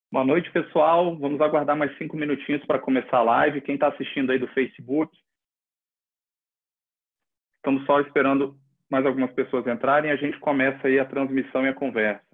Boa noite, pessoal. Vamos aguardar mais 5 minutinhos para começar a live. Quem está assistindo aí do Facebook, estamos só esperando mais algumas pessoas entrarem e a gente começa aí a transmissão e a conversa.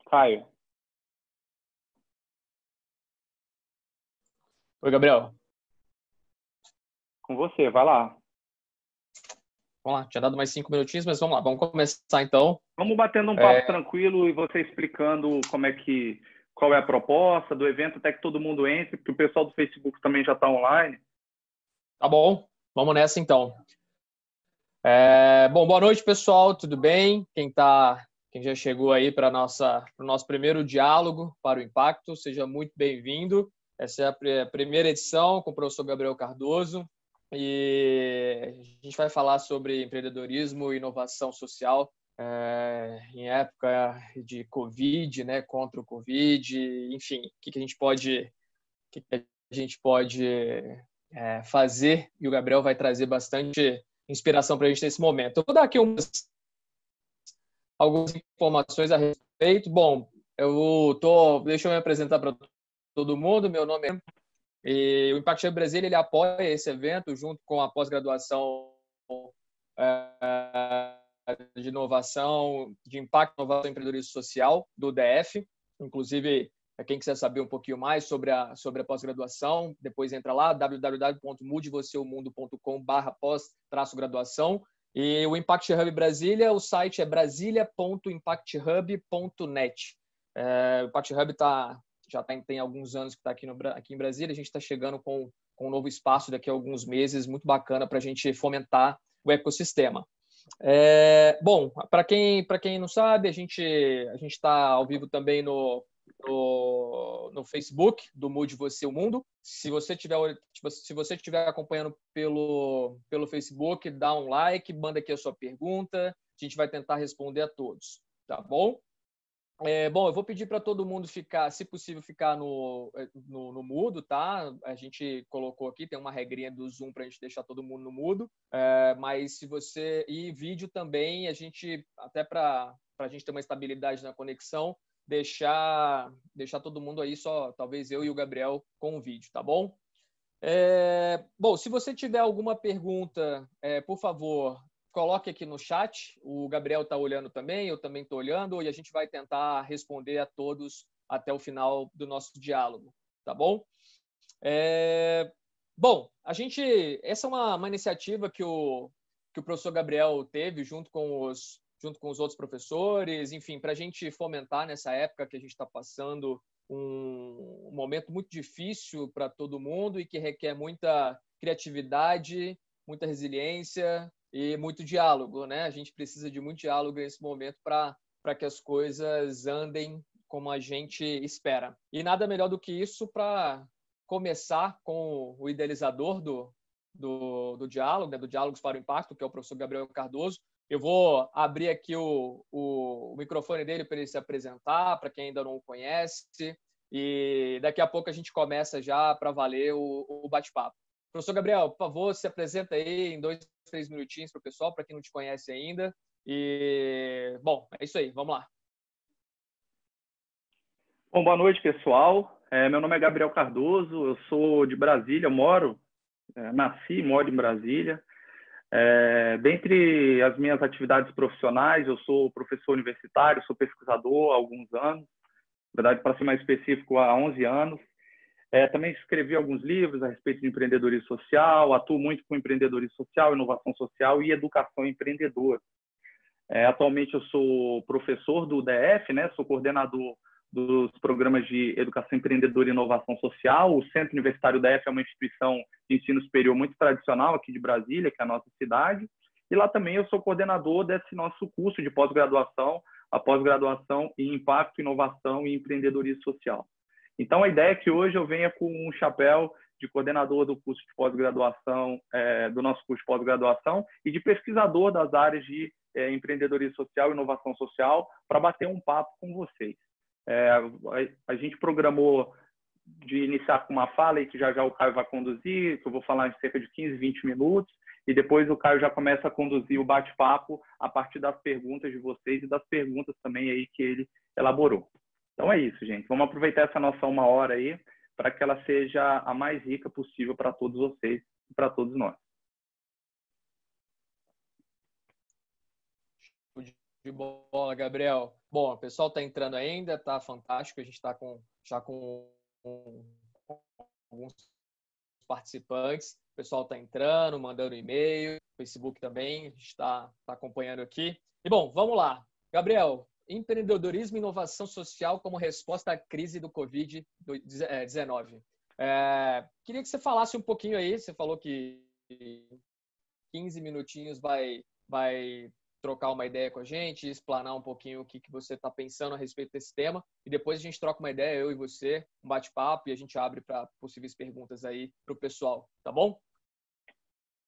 Caio. Oi, Gabriel. Com você, vai lá. Vamos lá, tinha dado mais 5 minutinhos, mas vamos lá, vamos começar então. Vamos batendo um papo tranquilo e você explicando qual é a proposta do evento, até que todo mundo entre, porque o pessoal do Facebook também já está online. Tá bom, vamos nessa então. Bom, boa noite, pessoal, tudo bem? Quem já chegou aí para o nosso primeiro diálogo para o Impacto, seja muito bem-vindo. Essa é a primeira edição com o professor Gabriel Cardoso e a gente vai falar sobre empreendedorismo e inovação social em época de Covid, né, contra o Covid, enfim, o que a gente pode fazer, e o Gabriel vai trazer bastante inspiração para a gente nesse momento. Eu vou dar aqui algumas informações a respeito. Bom, deixa eu me apresentar para todo mundo. Meu nome e o Impact Hub Brasília, ele apoia esse evento junto com a pós-graduação de inovação, de impacto, inovação e empreendedorismo social do DF. Inclusive, quem quiser saber um pouquinho mais sobre a pós-graduação, depois entra lá, www.mudevoceumundo.com/pós-graduação. E o Impact Hub Brasília, o site é brasilia.impacthub.net. O Impact Hub tem alguns anos que está aqui em Brasília. A gente está chegando com um novo espaço daqui a alguns meses, muito bacana para a gente fomentar o ecossistema. Bom, para quem não sabe, a gente está ao vivo também no Facebook do Mude Você o Mundo. Se você estiver acompanhando pelo Facebook, dá um like, manda aqui a sua pergunta, a gente vai tentar responder a todos, tá bom? Bom, eu vou pedir para todo mundo ficar, se possível, ficar no mudo, tá? A gente colocou aqui, tem uma regrinha do Zoom para a gente deixar todo mundo no mudo, mas se você... E vídeo também, até para a gente ter uma estabilidade na conexão, deixar todo mundo aí só, talvez eu e o Gabriel com o vídeo, tá bom? Bom, se você tiver alguma pergunta, por favor, coloque aqui no chat. O Gabriel está olhando também, eu também estou olhando, e a gente vai tentar responder a todos até o final do nosso diálogo, tá bom? Bom, essa é uma iniciativa que o professor Gabriel teve junto com os outros professores, enfim, para a gente fomentar nessa época que a gente está passando um momento muito difícil para todo mundo e que criatividade, muita resiliência e muito diálogo, né? A gente precisa de muito diálogo nesse momento para que as coisas andem como a gente espera. E nada melhor do que isso para começar com o idealizador do diálogo, né? Do Diálogos para o Impacto, que é o professor Gabriel Cardoso. Eu vou abrir aqui o microfone dele para ele se apresentar, para quem ainda não o conhece, e daqui a pouco a gente começa já para valer o bate-papo. Professor Gabriel, por favor, se apresenta aí em 2, 3 minutinhos para o pessoal, para quem não te conhece ainda. E, bom, é isso aí, vamos lá. Bom, boa noite, pessoal. Meu nome é Gabriel Cardoso, eu sou de Brasília, nasci e moro em Brasília. Dentre as minhas atividades profissionais, eu sou professor universitário, sou pesquisador há alguns anos, na verdade, para ser mais específico, há 11 anos. Também escrevi alguns livros a respeito de empreendedorismo social, atuo muito com empreendedorismo social, inovação social e educação empreendedora. Atualmente eu sou professor do DF, né? Sou coordenador dos programas de educação empreendedora e inovação social. O Centro Universitário DF é uma instituição de ensino superior muito tradicional aqui de Brasília, que é a nossa cidade. E lá também eu sou coordenador desse nosso curso de pós-graduação, a pós-graduação em Impacto, Inovação e Empreendedorismo Social. Então, a ideia é que hoje eu venha com um chapéu de coordenador do curso de pós-graduação, do nosso curso de pós-graduação, e de pesquisador das áreas de empreendedorismo social e inovação social, para bater um papo com vocês. A gente programou de iniciar com uma fala e que já o Caio vai conduzir, que eu vou falar em cerca de 15, 20 minutos, e depois o Caio já começa a conduzir o bate-papo a partir das perguntas de vocês e das perguntas também aí que ele elaborou. Então é isso, gente. Vamos aproveitar essa nossa 1 hora aí para que ela seja a mais rica possível para todos vocês e para todos nós. De bola, Gabriel. Bom, o pessoal está entrando ainda, tá fantástico. A gente está já com alguns participantes. O pessoal está entrando, mandando e-mail, Facebook também, a gente está acompanhando aqui. E bom, vamos lá. Gabriel, empreendedorismo e inovação social como resposta à crise do Covid-19. Queria que você falasse um pouquinho aí, você falou que 15 minutinhos vai trocar uma ideia com a gente, explanar um pouquinho o que você está pensando a respeito desse tema, e depois a gente troca uma ideia, eu e você, um bate-papo, e a gente abre para possíveis perguntas aí para o pessoal, tá bom?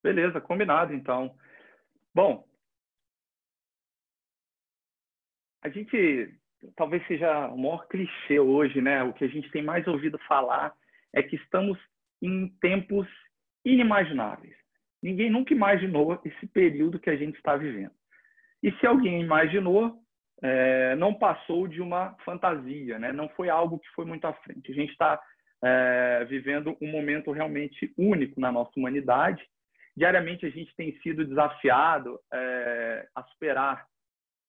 Beleza, combinado então. Bom, a gente talvez seja o maior clichê hoje, né? O que a gente tem mais ouvido falar é que estamos em tempos inimagináveis. Ninguém nunca imaginou esse período que a gente está vivendo. E se alguém imaginou, não passou de uma fantasia, né? Não foi algo que foi muito à frente. A gente está vivendo um momento realmente único na nossa humanidade. Diariamente a gente tem sido desafiado a superar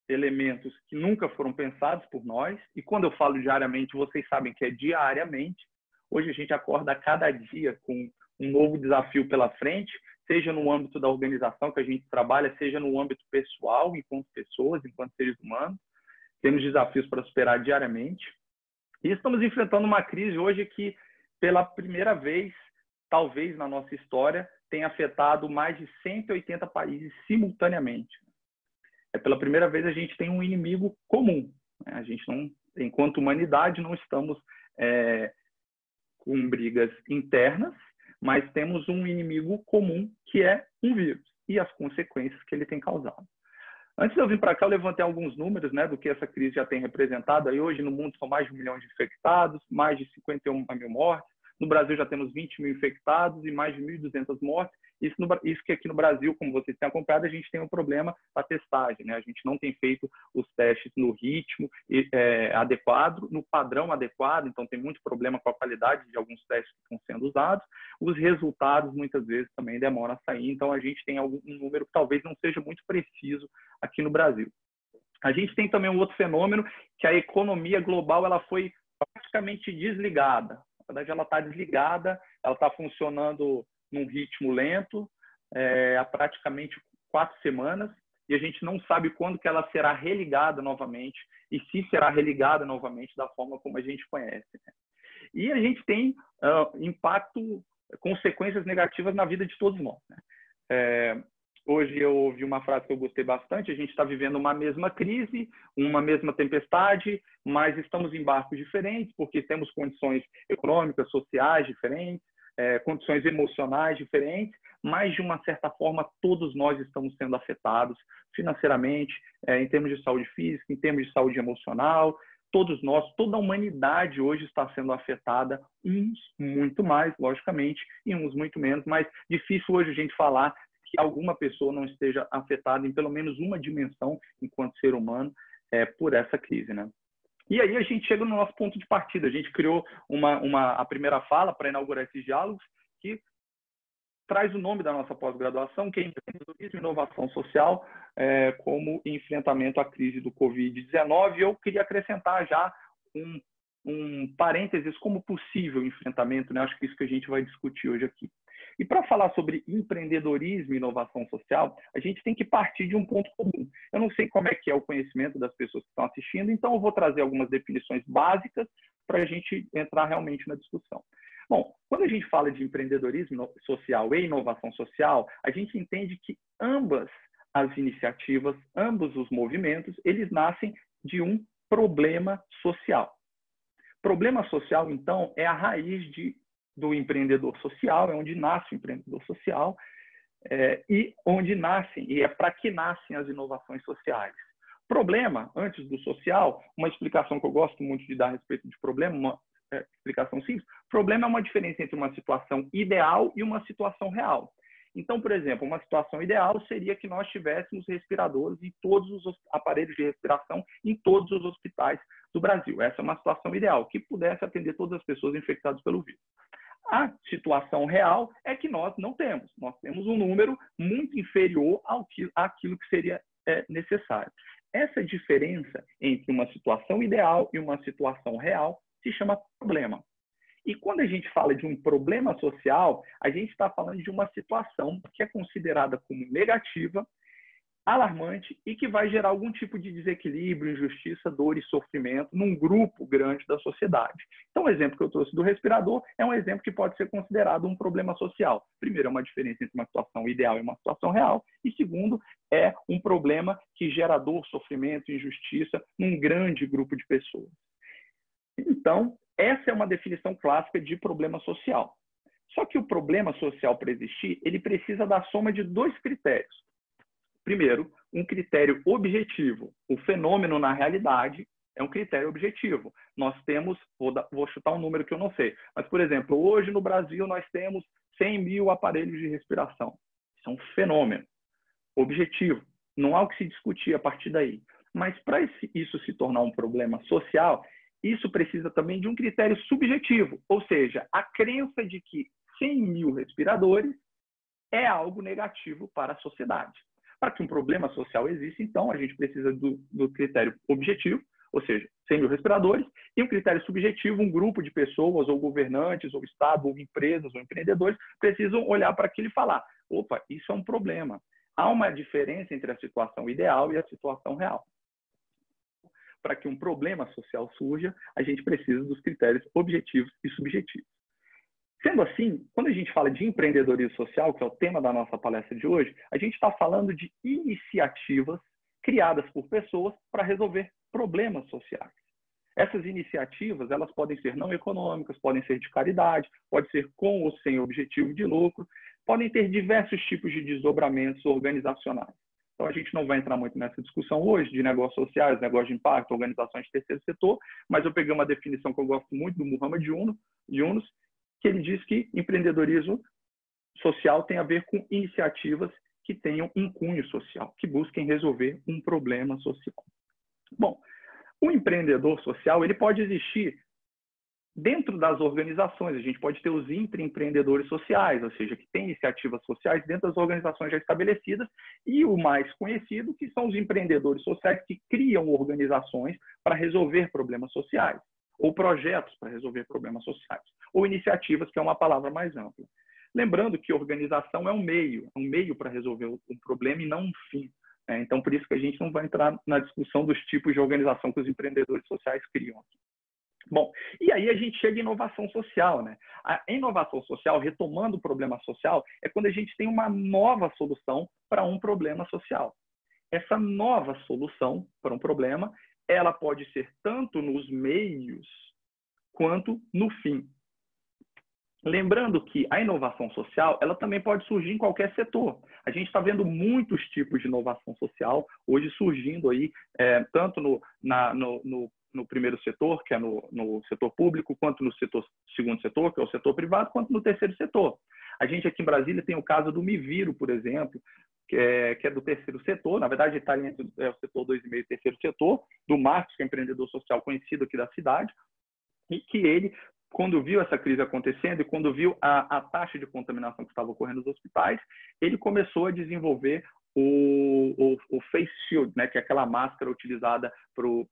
elementos que nunca foram pensados por nós. E quando eu falo diariamente, vocês sabem que é diariamente. Hoje a gente acorda a cada dia com um novo desafio pela frente, seja no âmbito da organização que a gente trabalha, seja no âmbito pessoal, enquanto pessoas, enquanto seres humanos. Temos desafios para superar diariamente. E estamos enfrentando uma crise hoje que, pela primeira vez, talvez na nossa história, tenha afetado mais de 180 países simultaneamente. Pela primeira vez a gente tem um inimigo comum. A gente não, enquanto humanidade, não estamos com brigas internas, mas temos um inimigo comum, que é um vírus e as consequências que ele tem causado. Antes de eu vir para cá, eu levantei alguns números, né, do que essa crise já tem representado. Aí hoje no mundo são mais de 1 milhão de infectados, mais de 51 mil mortes. No Brasil já temos 20 mil infectados e mais de 1.200 mortes. Isso que aqui no Brasil, como vocês têm acompanhado, a gente tem um problema da testagem, né? A gente não tem feito os testes no ritmo adequado, no padrão adequado, então tem muito problema com a qualidade de alguns testes que estão sendo usados. Os resultados, muitas vezes, também demoram a sair, então a gente tem um número que talvez não seja muito preciso aqui no Brasil. A gente tem também um outro fenômeno, que a economia global ela foi praticamente desligada. Na verdade, ela está desligada, ela está funcionando num ritmo lento, há praticamente 4 semanas, e a gente não sabe quando que ela será religada novamente, e se será religada novamente da forma como a gente conhece, né? E a gente tem impacto consequências negativas na vida de todos nós, né? Hoje eu ouvi uma frase que eu gostei bastante: a gente está vivendo uma mesma crise, uma mesma tempestade, mas estamos em barcos diferentes, porque temos condições econômicas, sociais diferentes, condições emocionais diferentes, mas, de uma certa forma, todos nós estamos sendo afetados financeiramente, em termos de saúde física, em termos de saúde emocional. Todos nós, toda a humanidade hoje está sendo afetada, uns muito mais, logicamente, e uns muito menos, mas difícil hoje a gente falar que alguma pessoa não esteja afetada em pelo menos uma dimensão, enquanto ser humano, por essa crise, né? E aí a gente chega no nosso ponto de partida. A gente criou a primeira fala para inaugurar esses diálogos, que traz o nome da nossa pós-graduação, que é Empreendedorismo e Inovação Social, como enfrentamento à crise do Covid-19. E eu queria acrescentar já um parênteses como possível enfrentamento, né? Acho que isso que a gente vai discutir hoje aqui. E para falar sobre empreendedorismo e inovação social, a gente tem que partir de um ponto comum. Eu não sei como é que é o conhecimento das pessoas que estão assistindo, então eu vou trazer algumas definições básicas para a gente entrar realmente na discussão. Bom, quando a gente fala de empreendedorismo social e inovação social, a gente entende que ambas as iniciativas, ambos os movimentos, eles nascem de um problema social. Problema social, então, é a raiz do empreendedor social, é onde nasce o empreendedor social, e onde nascem, e é para que nascem as inovações sociais. Problema, antes do social, uma explicação que eu gosto muito de dar a respeito de problema, uma explicação simples: problema é uma diferença entre uma situação ideal e uma situação real. Então, por exemplo, uma situação ideal seria que nós tivéssemos respiradores em todos os aparelhos de respiração em todos os hospitais do Brasil. Essa é uma situação ideal, que pudesse atender todas as pessoas infectadas pelo vírus. A situação real é que nós não temos. Nós temos um número muito inferior àquilo que seria necessário. Essa diferença entre uma situação ideal e uma situação real se chama problema. E quando a gente fala de um problema social, a gente está falando de uma situação que é considerada como negativa, alarmante e que vai gerar algum tipo de desequilíbrio, injustiça, dor e sofrimento num grupo grande da sociedade. Então, o exemplo que eu trouxe do respirador é um exemplo que pode ser considerado um problema social. Primeiro, é uma diferença entre uma situação ideal e uma situação real. E segundo, é um problema que gera dor, sofrimento e injustiça num grande grupo de pessoas. Então, essa é uma definição clássica de problema social. Só que o problema social, para existir, ele precisa da soma de dois critérios. Primeiro, um critério objetivo. O fenômeno, na realidade, é um critério objetivo. Nós temos, vou chutar um número que eu não sei, mas, por exemplo, hoje no Brasil nós temos 100 mil aparelhos de respiração. Isso é um fenômeno objetivo. Não há o que se discutir a partir daí. Mas para isso se tornar um problema social, isso precisa também de um critério subjetivo, ou seja, a crença de que 100 mil respiradores é algo negativo para a sociedade. Para que um problema social exista, então, a gente precisa do critério objetivo, ou seja, 100 mil respiradores, e um critério subjetivo, um grupo de pessoas, ou governantes, ou Estado, ou empresas, ou empreendedores, precisam olhar para aquilo e falar: opa, isso é um problema. Há uma diferença entre a situação ideal e a situação real. Para que um problema social surja, a gente precisa dos critérios objetivos e subjetivos. Sendo assim, quando a gente fala de empreendedorismo social, que é o tema da nossa palestra de hoje, a gente está falando de iniciativas criadas por pessoas para resolver problemas sociais. Essas iniciativas, elas podem ser não econômicas, podem ser de caridade, pode ser com ou sem objetivo de lucro, podem ter diversos tipos de desdobramentos organizacionais. Então, a gente não vai entrar muito nessa discussão hoje de negócios sociais, negócios de impacto, organizações de terceiro setor, mas eu peguei uma definição que eu gosto muito do Muhammad Yunus, que ele diz que empreendedorismo social tem a ver com iniciativas que tenham um cunho social, que busquem resolver um problema social. Bom, o empreendedor social, ele pode existir dentro das organizações. A gente pode ter os intraempreendedores sociais, ou seja, que têm iniciativas sociais dentro das organizações já estabelecidas, e o mais conhecido, que são os empreendedores sociais que criam organizações para resolver problemas sociais, ou projetos para resolver problemas sociais, ou iniciativas, que é uma palavra mais ampla. Lembrando que organização é um meio para resolver um problema e não um fim. Então, por isso que a gente não vai entrar na discussão dos tipos de organização que os empreendedores sociais criam aqui. Bom, e aí a gente chega em inovação social, né? A inovação social, retomando o problema social, é quando a gente tem uma nova solução para um problema social. Essa nova solução para um problema, ela pode ser tanto nos meios quanto no fim. Lembrando que a inovação social, ela também pode surgir em qualquer setor. A gente está vendo muitos tipos de inovação social hoje surgindo aí, tanto no primeiro setor, que é no setor público, quanto no segundo setor, que é o setor privado, quanto no terceiro setor. A gente aqui em Brasília tem o caso do Me Viro, por exemplo, que é do terceiro setor, na verdade está entre o setor 2,5 e o terceiro setor, do Marcos, que é um empreendedor social conhecido aqui da cidade, e que ele, quando viu essa crise acontecendo e quando viu a taxa de contaminação que estava ocorrendo nos hospitais, ele começou a desenvolver o face shield, né, que é aquela máscara utilizada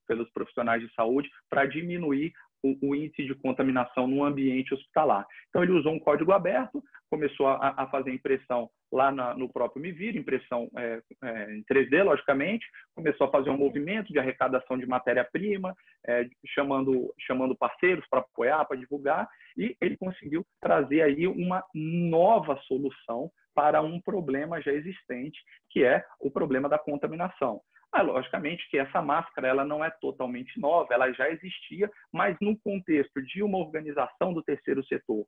pelos profissionais de saúde para diminuir o índice de contaminação no ambiente hospitalar. Então, ele usou um código aberto, começou a fazer impressão lá no próprio Me Viro, impressão em 3D, logicamente, começou a fazer um movimento de arrecadação de matéria-prima, chamando parceiros para apoiar, para divulgar, e ele conseguiu trazer aí uma nova solução para um problema já existente, que é o problema da contaminação. Logicamente que essa máscara ela não é totalmente nova, ela já existia, mas no contexto de uma organização do terceiro setor,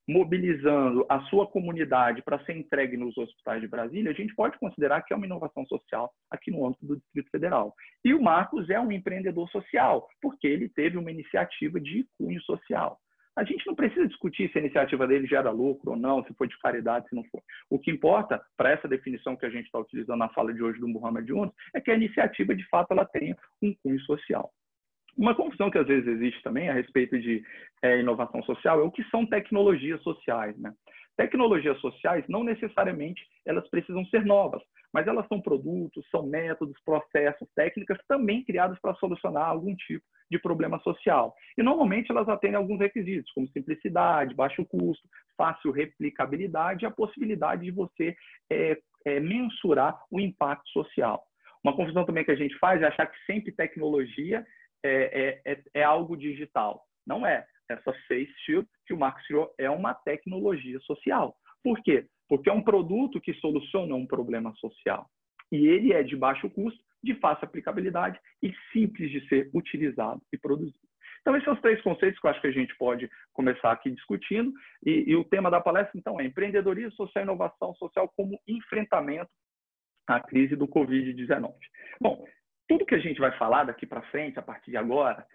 mobilizando a sua comunidade para ser entregue nos hospitais de Brasília, a gente pode considerar que é uma inovação social aqui no âmbito do Distrito Federal. E o Marcos é um empreendedor social, porque ele teve uma iniciativa de cunho social. A gente não precisa discutir se a iniciativa dele gera lucro ou não, se foi de caridade, se não for. O que importa, para essa definição que a gente está utilizando na fala de hoje do Muhammad Yunus, é que a iniciativa, de fato, ela tenha um cunho social. Uma confusão que às vezes existe também a respeito de inovação social é o que são tecnologias sociais, né? Tecnologias sociais, não necessariamente elas precisam ser novas, mas elas são produtos, são métodos, processos, técnicas também criadas para solucionar algum tipo de problema social. E normalmente elas atendem alguns requisitos, como simplicidade, baixo custo, fácil replicabilidade e a possibilidade de você mensurar o impacto social. Uma confusão também que a gente faz é achar que sempre tecnologia é algo digital. Não é. Essa Face Shield que o Marcos criou é uma tecnologia social. Por quê? Porque é um produto que soluciona um problema social. E ele é de baixo custo, de fácil aplicabilidade e simples de ser utilizado e produzido. Então, esses são os 3 conceitos que eu acho que a gente pode começar aqui discutindo. E o tema da palestra, então, é empreendedorismo social e inovação social como enfrentamento à crise do Covid-19. Bom, tudo que a gente vai falar daqui para frente, a partir de agora,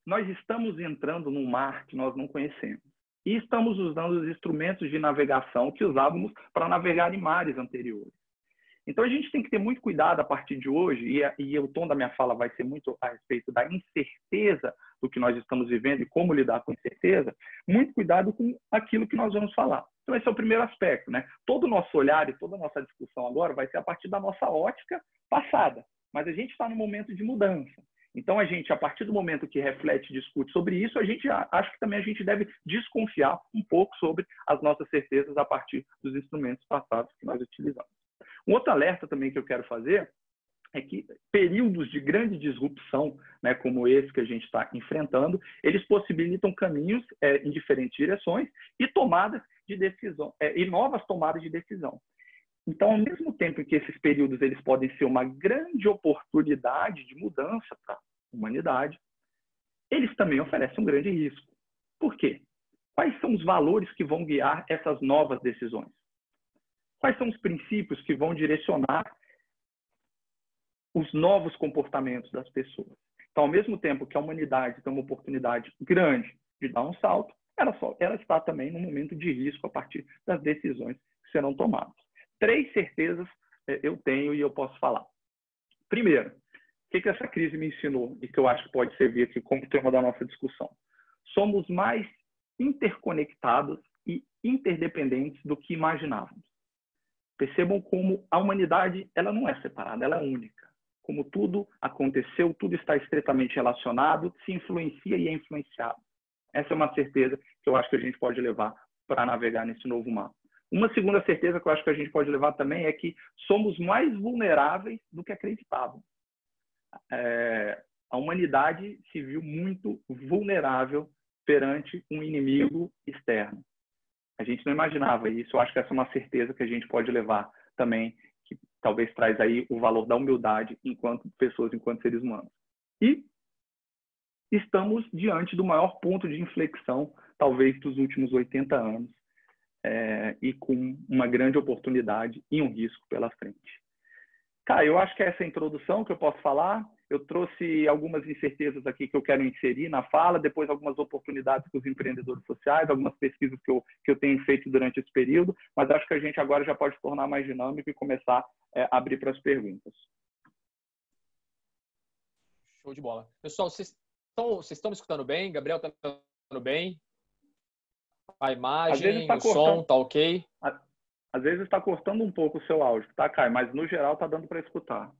nós estamos entrando num mar que nós não conhecemos. E estamos usando os instrumentos de navegação que usávamos para navegar em mares anteriores. Então, a gente tem que ter muito cuidado a partir de hoje, e o tom da minha fala vai ser muito a respeito da incerteza do que nós estamos vivendo e como lidar com incerteza, muito cuidado com aquilo que nós vamos falar. Então, esse é o primeiro aspecto, né? Todo o nosso olhar e toda a nossa discussão agora vai ser a partir da nossa ótica passada, mas a gente está num momento de mudança. Então, a partir do momento que reflete e discute sobre isso, acho que também a gente deve desconfiar um pouco sobre as nossas certezas a partir dos instrumentos passados que nós utilizamos. Um outro alerta também que eu quero fazer é que períodos de grande disrupção, né, como esse que a gente está enfrentando, eles possibilitam caminhos em diferentes direções e tomadas de decisão, e novas tomadas de decisão. Então, ao mesmo tempo que esses períodos eles podem ser uma grande oportunidade de mudança para a humanidade, eles também oferecem um grande risco. Por quê? Quais são os valores que vão guiar essas novas decisões? Quais são os princípios que vão direcionar os novos comportamentos das pessoas? Então, ao mesmo tempo que a humanidade tem uma oportunidade grande de dar um salto, ela está também num momento de risco a partir das decisões que serão tomadas. 3 certezas eu tenho e eu posso falar. Primeiro, o que essa crise me ensinou e que eu acho que pode servir aqui como tema da nossa discussão? Somos mais interconectados e interdependentes do que imaginávamos. Percebam como a humanidade ela não é separada, ela é única. Como tudo aconteceu, tudo está estreitamente relacionado, se influencia e é influenciado. Essa é uma certeza que eu acho que a gente pode levar para navegar nesse novo mar. Uma segunda certeza que eu acho que a gente pode levar também é que somos mais vulneráveis do que acreditávamos. A humanidade se viu muito vulnerável perante um inimigo externo. A gente não imaginava isso. Eu acho que essa é uma certeza que a gente pode levar também, que talvez traz aí o valor da humildade enquanto pessoas, enquanto seres humanos. E estamos diante do maior ponto de inflexão, talvez, dos últimos 80 anos, e com uma grande oportunidade e um risco pela frente. Cara, eu acho que essa é a introdução que eu posso falar. Eu trouxe algumas incertezas aqui que eu quero inserir na fala, depois algumas oportunidades para os empreendedores sociais, algumas pesquisas que eu tenho feito durante esse período, mas acho que a gente agora já pode tornar mais dinâmico e começar a abrir para as perguntas. Show de bola. Pessoal, vocês estão me escutando bem? Gabriel está me escutando bem? A imagem, o som, tá ok? Às vezes está cortando um pouco o seu áudio, tá, Caio? Mas no geral está dando para escutar.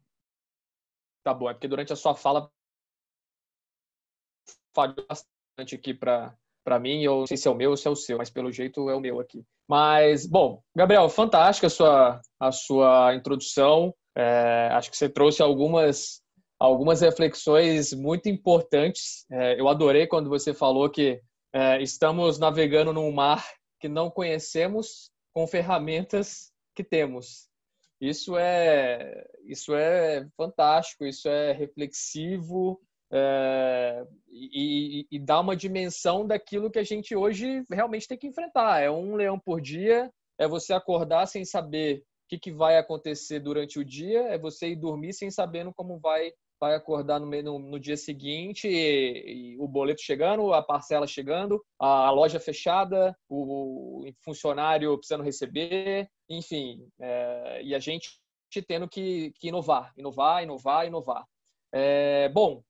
Tá bom, é porque durante a sua fala falhou bastante aqui para mim. Eu não sei se é o meu ou se é o seu, mas pelo jeito é o meu aqui. Mas, bom, Gabriel, fantástica a sua introdução. Acho que você trouxe algumas reflexões muito importantes. Eu adorei quando você falou que estamos navegando num mar que não conhecemos com ferramentas que temos. Isso é fantástico, isso é reflexivo e dá uma dimensão daquilo que a gente hoje realmente tem que enfrentar. É um leão por dia, é você acordar sem saber o que vai acontecer durante o dia, é você ir dormir sem sabendo como vai acordar no dia seguinte, e o boleto chegando, a parcela chegando, a loja fechada, o funcionário precisando receber, enfim, e a gente tendo que inovar. Bom,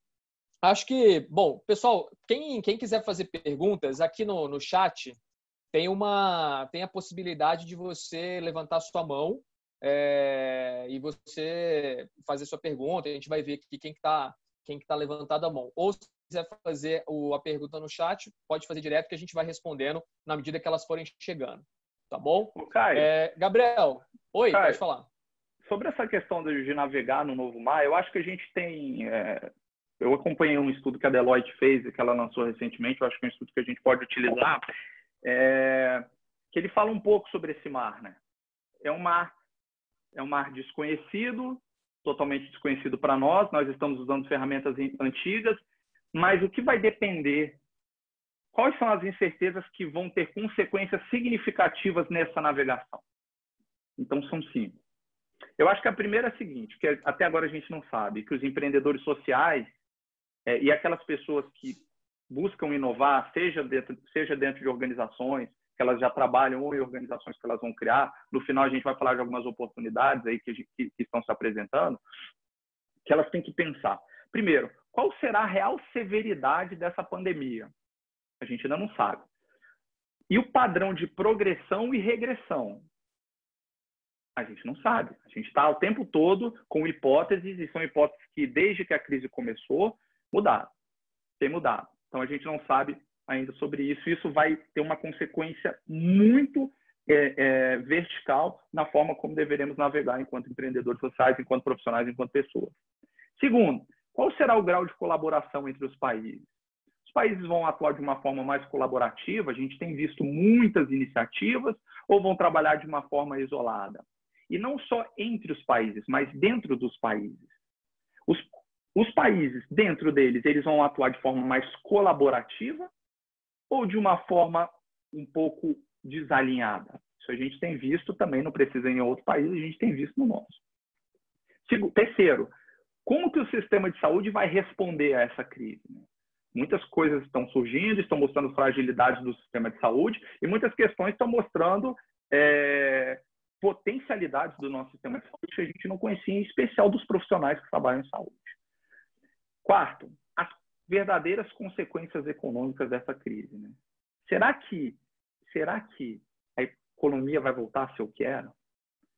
acho que, pessoal, quem quiser fazer perguntas, aqui no chat tem a possibilidade de você levantar sua mão e você fazer sua pergunta. A gente vai ver aqui quem que tá levantado a mão. Ou se quiser fazer a pergunta no chat, pode fazer direto que a gente vai respondendo na medida que elas forem chegando. Tá bom? Caio, Gabriel, oi, Caio, pode falar. Sobre essa questão de navegar no novo mar, eu acho que a gente tem... eu acompanhei um estudo que a Deloitte fez e que ela lançou recentemente, eu acho que é um estudo que a gente pode utilizar, que ele fala um pouco sobre esse mar, né? É um mar desconhecido, totalmente desconhecido para nós estamos usando ferramentas antigas, mas o que vai depender, quais são as incertezas que vão ter consequências significativas nessa navegação? Então, são 5. Eu acho que a primeira é a seguinte, que até agora a gente não sabe, que os empreendedores sociais e aquelas pessoas que buscam inovar, seja dentro de organizações, que elas já trabalham, ou em organizações que elas vão criar. No final, a gente vai falar de algumas oportunidades aí que estão se apresentando, que elas têm que pensar. Primeiro, qual será a real severidade dessa pandemia? A gente ainda não sabe. E o padrão de progressão e regressão? A gente não sabe. A gente está o tempo todo com hipóteses, e são hipóteses que, desde que a crise começou, tem mudado. Então, a gente não sabe ainda sobre isso. Isso vai ter uma consequência muito vertical na forma como deveremos navegar enquanto empreendedores sociais, enquanto profissionais, enquanto pessoas. Segundo, qual será o grau de colaboração entre os países? Os países vão atuar de uma forma mais colaborativa, a gente tem visto muitas iniciativas, ou vão trabalhar de uma forma isolada? E não só entre os países, mas dentro dos países. Os países, dentro deles, eles vão atuar de forma mais colaborativa ou de uma forma um pouco desalinhada? Isso a gente tem visto também, não precisa ir em outro país, a gente tem visto no nosso. Terceiro, como que o sistema de saúde vai responder a essa crise? Muitas coisas estão surgindo, estão mostrando fragilidades do sistema de saúde, e muitas questões estão mostrando potencialidades do nosso sistema de saúde que a gente não conhecia, em especial dos profissionais que trabalham em saúde. Quarto, as verdadeiras consequências econômicas dessa crise, né? Será que a economia vai voltar a ser o que era?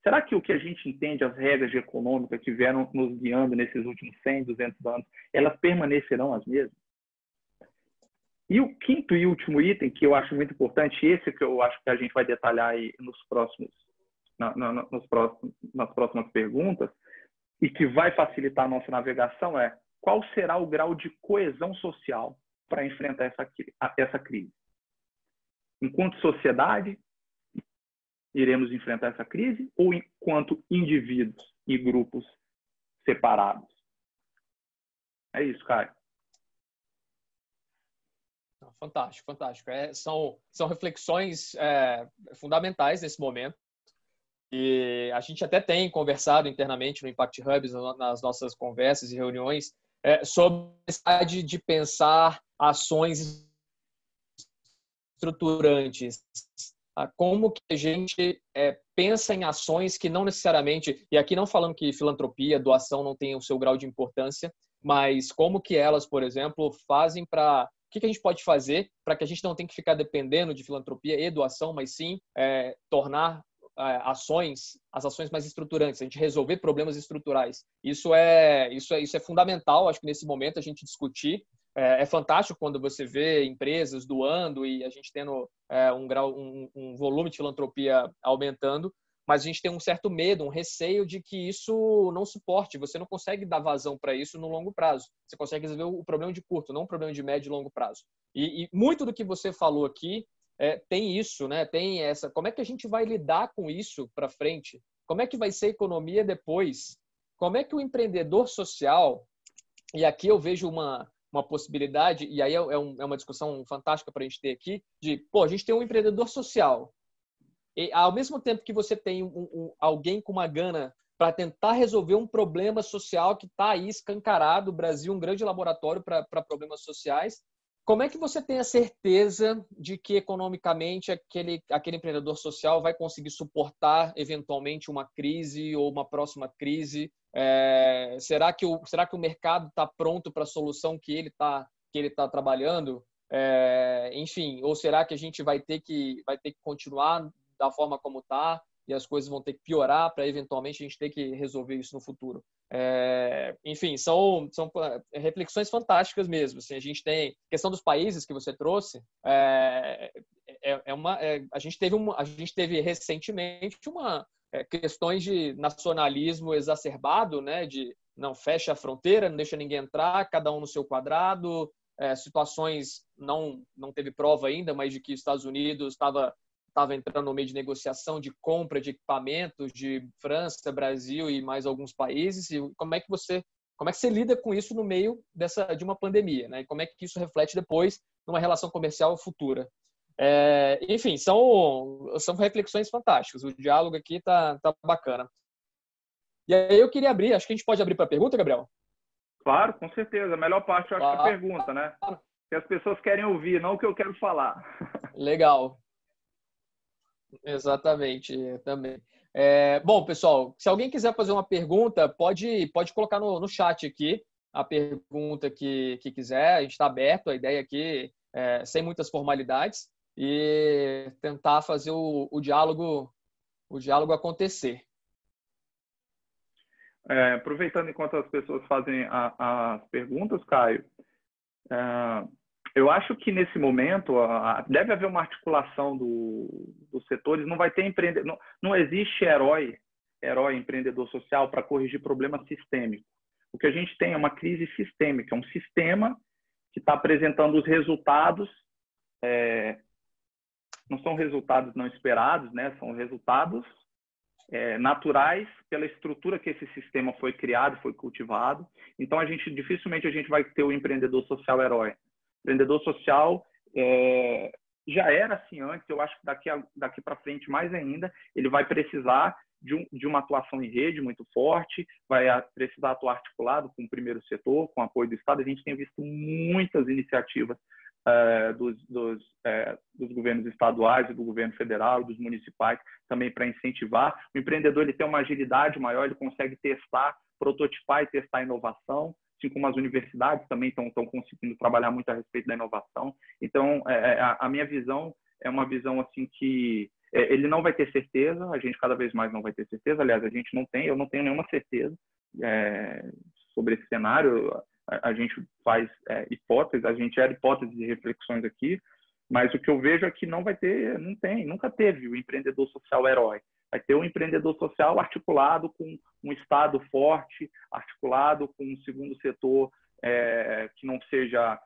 Será que o que a gente entende, as regras de econômica que vieram nos guiando nesses últimos 100, 200 anos, elas permanecerão as mesmas? E o quinto e último item, que eu acho muito importante, esse que eu acho que a gente vai detalhar aí nas próximas perguntas, e que vai facilitar a nossa navegação, qual será o grau de coesão social para enfrentar essa crise? Enquanto sociedade, iremos enfrentar essa crise ou enquanto indivíduos e grupos separados? É isso, Caio. Fantástico, fantástico. São reflexões fundamentais nesse momento. E a gente até tem conversado internamente no Impact Hubs, nas nossas conversas e reuniões, sobre a necessidade de pensar ações estruturantes. Como que a gente pensa em ações que não necessariamente, e aqui não falando que filantropia, doação não tem o seu grau de importância, mas como que elas, por exemplo, fazem para... O que a gente pode fazer para que a gente não tenha que ficar dependendo de filantropia e doação, mas sim tornar as ações mais estruturantes, a gente resolver problemas estruturais. Isso é fundamental, acho que nesse momento a gente discutir. É fantástico quando você vê empresas doando e a gente tendo um volume de filantropia aumentando, mas a gente tem um certo medo, um receio de que isso não suporte. Você não consegue dar vazão para isso no longo prazo. Você consegue resolver o problema de curto, não o problema de médio e longo prazo. E muito do que você falou aqui tem isso, né? Tem essa. Como é que a gente vai lidar com isso para frente? Como é que vai ser a economia depois? Como é que o empreendedor social, e aqui eu vejo uma possibilidade, e aí é uma discussão fantástica para a gente ter aqui, a gente tem um empreendedor social. E, ao mesmo tempo que você tem alguém com uma gana para tentar resolver um problema social que está aí escancarado, o Brasil, um grande laboratório para problemas sociais, como é que você tem a certeza de que economicamente aquele empreendedor social vai conseguir suportar eventualmente uma crise ou uma próxima crise? Será que o mercado está pronto para a solução que ele está trabalhando? Enfim, ou será que a gente vai ter que continuar da forma como está e as coisas vão ter que piorar para eventualmente a gente ter que resolver isso no futuro? Enfim, são reflexões fantásticas mesmo. Assim, a gente tem a questão dos países que você trouxe. A gente teve recentemente questões de nacionalismo exacerbado, né? De não fecha a fronteira, não deixa ninguém entrar, cada um no seu quadrado. Situações não teve prova ainda, mas de que os Estados Unidos estava entrando no meio de negociação de compra de equipamentos de França, Brasil e mais alguns países. E como é que você lida com isso no meio de uma pandemia, né? E como é que isso reflete depois numa relação comercial futura? Enfim, são reflexões fantásticas. O diálogo aqui tá bacana. E aí eu queria abrir, acho que a gente pode abrir para pergunta, Gabriel? Claro, com certeza. A melhor parte, eu acho, é a pergunta, né? Que as pessoas querem ouvir, não o que eu quero falar. Legal. Exatamente, também. Bom, pessoal, se alguém quiser fazer uma pergunta, pode colocar no chat aqui a pergunta que quiser. A gente está aberto, a ideia aqui sem muitas formalidades e tentar fazer o diálogo acontecer. Aproveitando enquanto as pessoas fazem as perguntas, Caio, eu acho que nesse momento deve haver uma articulação dos setores. Não vai ter não existe herói empreendedor social para corrigir problema sistêmico. O que a gente tem é uma crise sistêmica, é um sistema que está apresentando os resultados, não são resultados não esperados, né? São resultados naturais pela estrutura que esse sistema foi criado, foi cultivado. Então, dificilmente a gente vai ter o empreendedor social herói. O empreendedor social já era assim antes, eu acho que daqui para frente mais ainda, ele vai precisar de uma atuação em rede muito forte, vai precisar atuar articulado com o primeiro setor, com o apoio do Estado. A gente tem visto muitas iniciativas dos governos estaduais e do governo federal e dos municipais também para incentivar. O empreendedor ele tem uma agilidade maior, ele consegue testar, prototipar e testar inovação, assim como as universidades também estão conseguindo trabalhar muito a respeito da inovação. Então, a minha visão é uma visão assim que ele não vai ter certeza, a gente cada vez mais não vai ter certeza. Aliás, eu não tenho nenhuma certeza sobre esse cenário. A gente faz hipóteses, a gente gera hipóteses e reflexões aqui, mas o que eu vejo é que nunca teve o empreendedor social herói. Vai ter um empreendedor social articulado com um Estado forte, articulado com um segundo setor que não seja,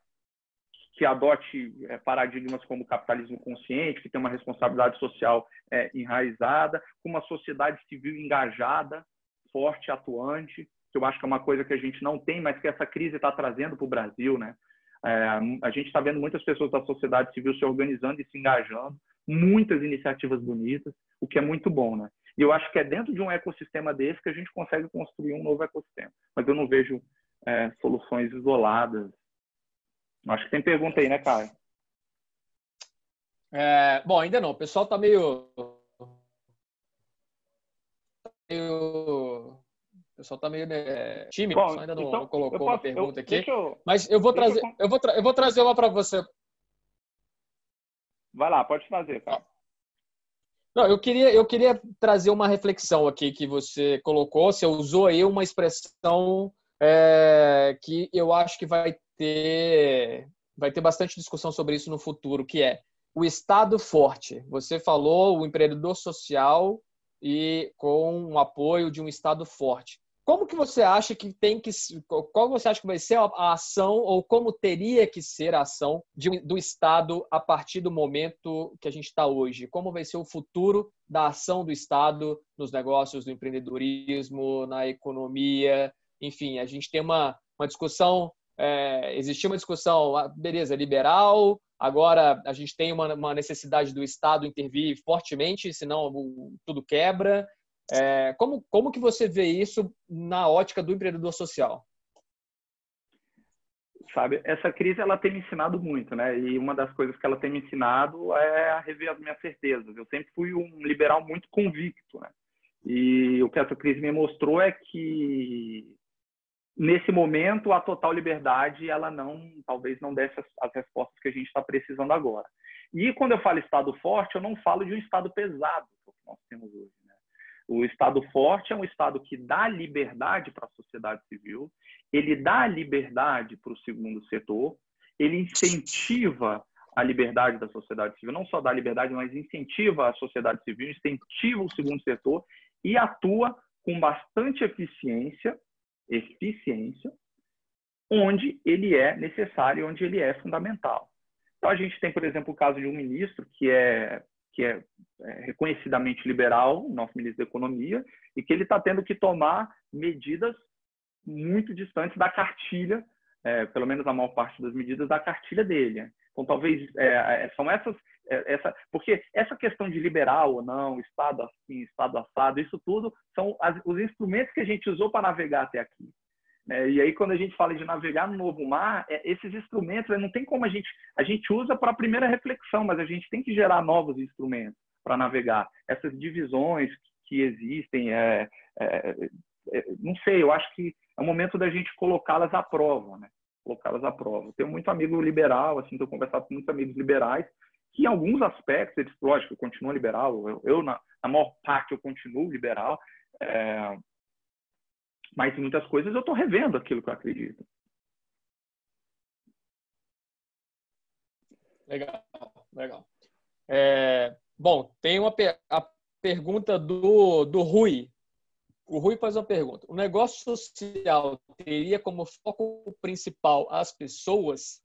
que adote paradigmas como o capitalismo consciente, que tem uma responsabilidade social enraizada, com uma sociedade civil engajada, forte, atuante, que eu acho que é uma coisa que a gente não tem, mas que essa crise está trazendo para o Brasil, né? A gente está vendo muitas pessoas da sociedade civil se organizando e se engajando, muitas iniciativas bonitas, o que é muito bom, né? E eu acho que é dentro de um ecossistema desse que a gente consegue construir um novo ecossistema. Mas eu não vejo soluções isoladas. Acho que tem pergunta aí, né, Caio? Bom, ainda não. O pessoal está meio... O pessoal está meio tímido, Bom, ainda então, não colocou uma pergunta aqui. Mas eu vou trazer uma para você. Vai lá, pode fazer, cara. Não, eu queria trazer uma reflexão aqui que você colocou. Você usou aí uma expressão que eu acho que vai ter bastante discussão sobre isso no futuro, que é o Estado forte. Você falou o empreendedor social e com o apoio de um Estado forte. Como que você acha que qual você acha que vai ser a ação ou como teria que ser a ação do Estado a partir do momento que a gente está hoje? Como vai ser o futuro da ação do Estado nos negócios, no empreendedorismo, na economia? Enfim, a gente tem uma discussão, existia uma discussão, beleza, liberal, agora a gente tem uma necessidade do Estado intervir fortemente, senão tudo quebra. Como que você vê isso na ótica do empreendedor social? Sabe, essa crise ela tem me ensinado muito, né? E uma das coisas que ela tem me ensinado é a rever as minhas certezas. Eu sempre fui um liberal muito convicto, né? E o que essa crise me mostrou é que nesse momento a total liberdade ela talvez não desse as respostas que a gente está precisando agora. E quando eu falo Estado forte, eu não falo de um Estado pesado, que nós temos hoje. O Estado forte é um Estado que dá liberdade para a sociedade civil, ele dá liberdade para o segundo setor, ele incentiva a liberdade da sociedade civil, não só dá liberdade, mas incentiva a sociedade civil, incentiva o segundo setor e atua com bastante eficiência, onde ele é necessário, onde ele é fundamental. Então, a gente tem, por exemplo, o caso de um ministro que é reconhecidamente liberal, nosso ministro da Economia, e que ele está tendo que tomar medidas muito distantes da cartilha, pelo menos a maior parte das medidas da cartilha dele. Então, talvez são porque essa questão de liberal ou não, Estado assim, Estado assado, isso tudo são os instrumentos que a gente usou para navegar até aqui. E aí, quando a gente fala de navegar no novo mar, esses instrumentos, não tem como a gente usa para a primeira reflexão, mas a gente tem que gerar novos instrumentos para navegar. Essas divisões que existem, não sei, eu acho que é o momento da gente colocá-las à prova, né? Colocá-las à prova. Eu tenho muito amigo liberal, assim, estou conversando com muitos amigos liberais, que em alguns aspectos, eles, lógico, eu continuo liberal, eu na maior parte, eu continuo liberal, mas em muitas coisas eu estou revendo aquilo que eu acredito. Legal. Bom, tem a pergunta do Rui. O Rui faz uma pergunta. O negócio social teria como foco principal as pessoas?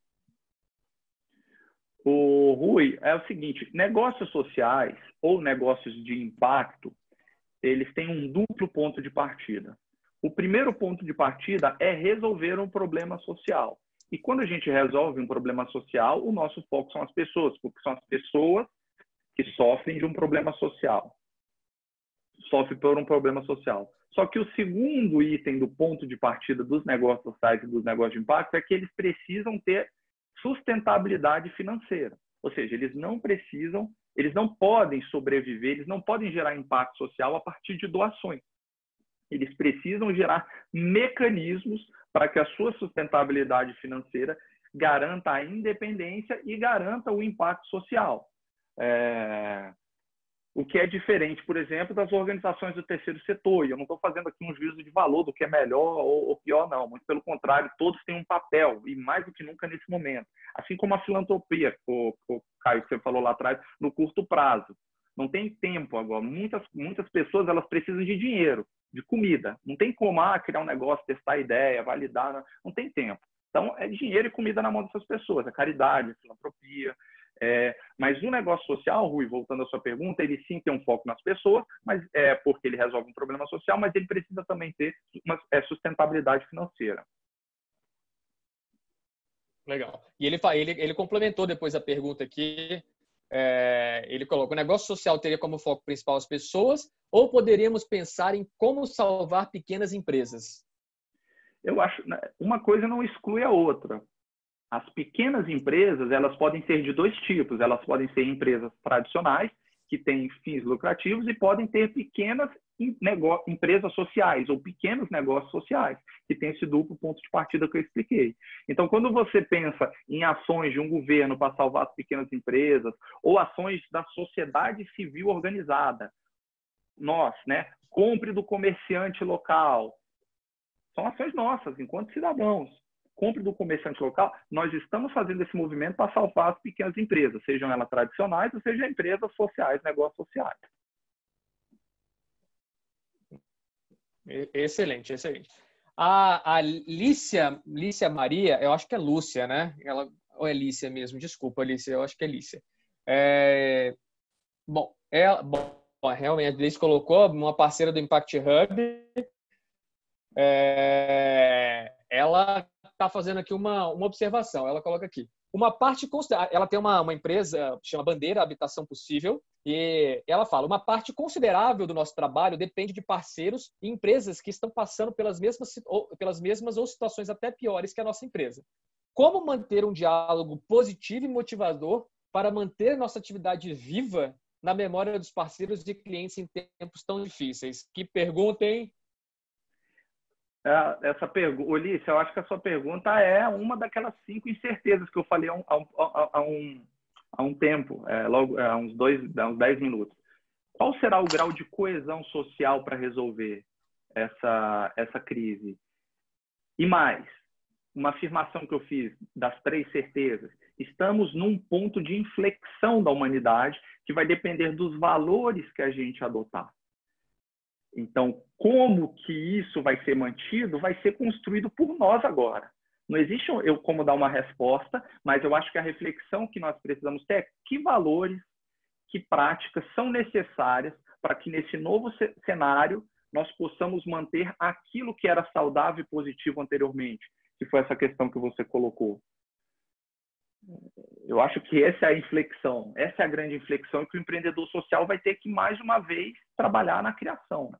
O Rui, é o seguinte, negócios sociais ou negócios de impacto, eles têm um duplo ponto de partida. O primeiro ponto de partida é resolver um problema social. E quando a gente resolve um problema social, o nosso foco são as pessoas, porque são as pessoas que sofrem de um problema social. Sofrem por um problema social. Só que o segundo item do ponto de partida dos negócios sociais e dos negócios de impacto é que eles precisam ter sustentabilidade financeira. Ou seja, eles não podem sobreviver, eles não podem gerar impacto social a partir de doações. Eles precisam gerar mecanismos para que a sua sustentabilidade financeira garanta a independência e garanta o impacto social. O que é diferente, por exemplo, das organizações do terceiro setor. E eu não estou fazendo aqui um juízo de valor do que é melhor ou pior, não. Muito pelo contrário, todos têm um papel, e mais do que nunca nesse momento. Assim como a filantropia, o Caio, que você falou lá atrás, no curto prazo. não tem tempo agora. Muitas pessoas, elas precisam de dinheiro, de comida. Não tem como criar um negócio, testar ideia, validar, não tem tempo. Então, é dinheiro e comida na mão dessas pessoas, é caridade, é filantropia. Mas o negócio social, Rui, voltando à sua pergunta, ele sim tem um foco nas pessoas, mas porque ele resolve um problema social, mas ele precisa também ter uma sustentabilidade financeira. Legal. E ele complementou depois a pergunta aqui. Ele colocou: o negócio social teria como foco principal as pessoas ou poderíamos pensar em como salvar pequenas empresas? Eu acho, uma coisa não exclui a outra. As pequenas empresas, elas podem ser de dois tipos. Elas podem ser empresas tradicionais, que têm fins lucrativos, e podem ter pequenas empresas sociais ou pequenos negócios sociais, que tem esse duplo ponto de partida que eu expliquei. Então, quando você pensa em ações de um governo para salvar as pequenas empresas ou ações da sociedade civil organizada, compre do comerciante local, são ações nossas, enquanto cidadãos. Compre do comerciante local, nós estamos fazendo esse movimento para salvar as pequenas empresas, sejam elas tradicionais ou sejam empresas sociais, negócios sociais. Excelente, excelente. A Lícia Maria, eu acho que é Lúcia, né? Ou é Lícia mesmo? Desculpa, Lícia, eu acho que é Lícia. Bom, realmente, a Lícia colocou uma parceira do Impact Hub. Ela está fazendo aqui uma observação. Ela coloca aqui: uma parte ela tem uma empresa que chama Bandeira Habitação Possível, e ela fala: uma parte considerável do nosso trabalho depende de parceiros e empresas que estão passando pelas mesmas ou situações até piores que a nossa empresa. Como manter um diálogo positivo e motivador para manter nossa atividade viva na memória dos parceiros e clientes em tempos tão difíceis? Que pergunta, hein? Essa pergunta, Ulisses, eu acho que a sua pergunta é uma daquelas 5 incertezas que eu falei há um tempo, há uns 10 minutos. Qual será o grau de coesão social para resolver essa crise? E mais, uma afirmação que eu fiz das 3 certezas: estamos num ponto de inflexão da humanidade que vai depender dos valores que a gente adotar. Então, como que isso vai ser mantido, vai ser construído por nós agora. Não existe como dar uma resposta, mas eu acho que a reflexão que nós precisamos ter é que valores, que práticas são necessárias para que nesse novo cenário nós possamos manter aquilo que era saudável e positivo anteriormente, que foi essa questão que você colocou. Eu acho que essa é a inflexão, essa é a grande inflexão, que o empreendedor social vai ter que, mais uma vez, trabalhar na criação,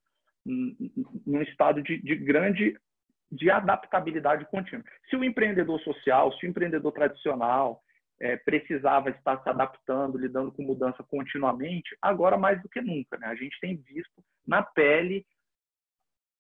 num estado de adaptabilidade contínua. Se o empreendedor social, se o empreendedor tradicional precisava estar se adaptando, lidando com mudança continuamente, agora mais do que nunca, né? A gente tem visto na pele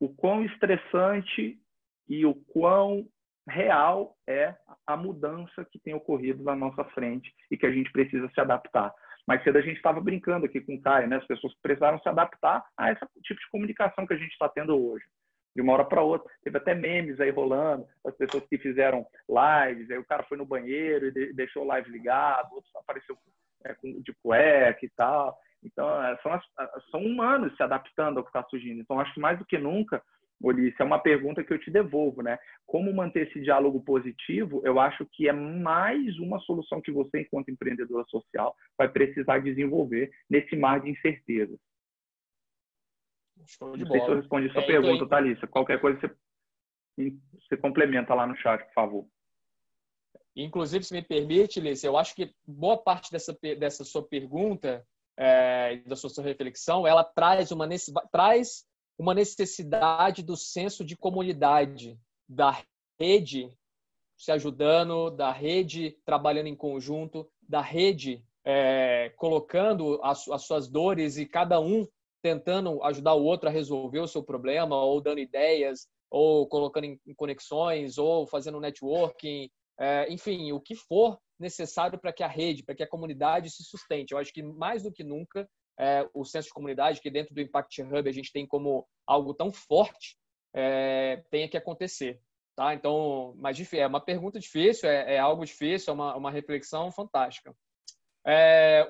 o quão estressante e o quão real é a mudança que tem ocorrido na nossa frente e que a gente precisa se adaptar. Mais cedo a gente estava brincando aqui com o Caio, né? As pessoas precisaram se adaptar a esse tipo de comunicação que a gente está tendo hoje. De uma hora para outra. Teve até memes aí rolando, as pessoas que fizeram lives, aí o cara foi no banheiro e deixou o live ligado, outros apareceu de cueca e tal. Então, são humanos se adaptando ao que está surgindo. Então, acho que mais do que nunca, Ulisses, é uma pergunta que eu te devolvo, né? Como manter esse diálogo positivo? Eu acho que é mais uma solução que você, enquanto empreendedora social, vai precisar desenvolver nesse mar de incertezas. Show de Não sei se eu bola. respondi a sua pergunta, Thalissa. Qualquer coisa você complementa lá no chat, por favor. Inclusive, se me permite, Lícia, eu acho que boa parte dessa sua pergunta, da sua reflexão, ela traz uma necessidade do senso de comunidade, da rede se ajudando, da rede trabalhando em conjunto, da rede colocando as suas dores e cada um tentando ajudar o outro a resolver o seu problema, ou dando ideias, ou colocando em conexões, ou fazendo networking, enfim, o que for necessário para que a rede, para que a comunidade se sustente. Eu acho que mais do que nunca, o senso de comunidade, que dentro do Impact Hub a gente tem como algo tão forte, tenha que acontecer. Tá? Então, mas é uma pergunta difícil, é algo difícil, é uma reflexão fantástica.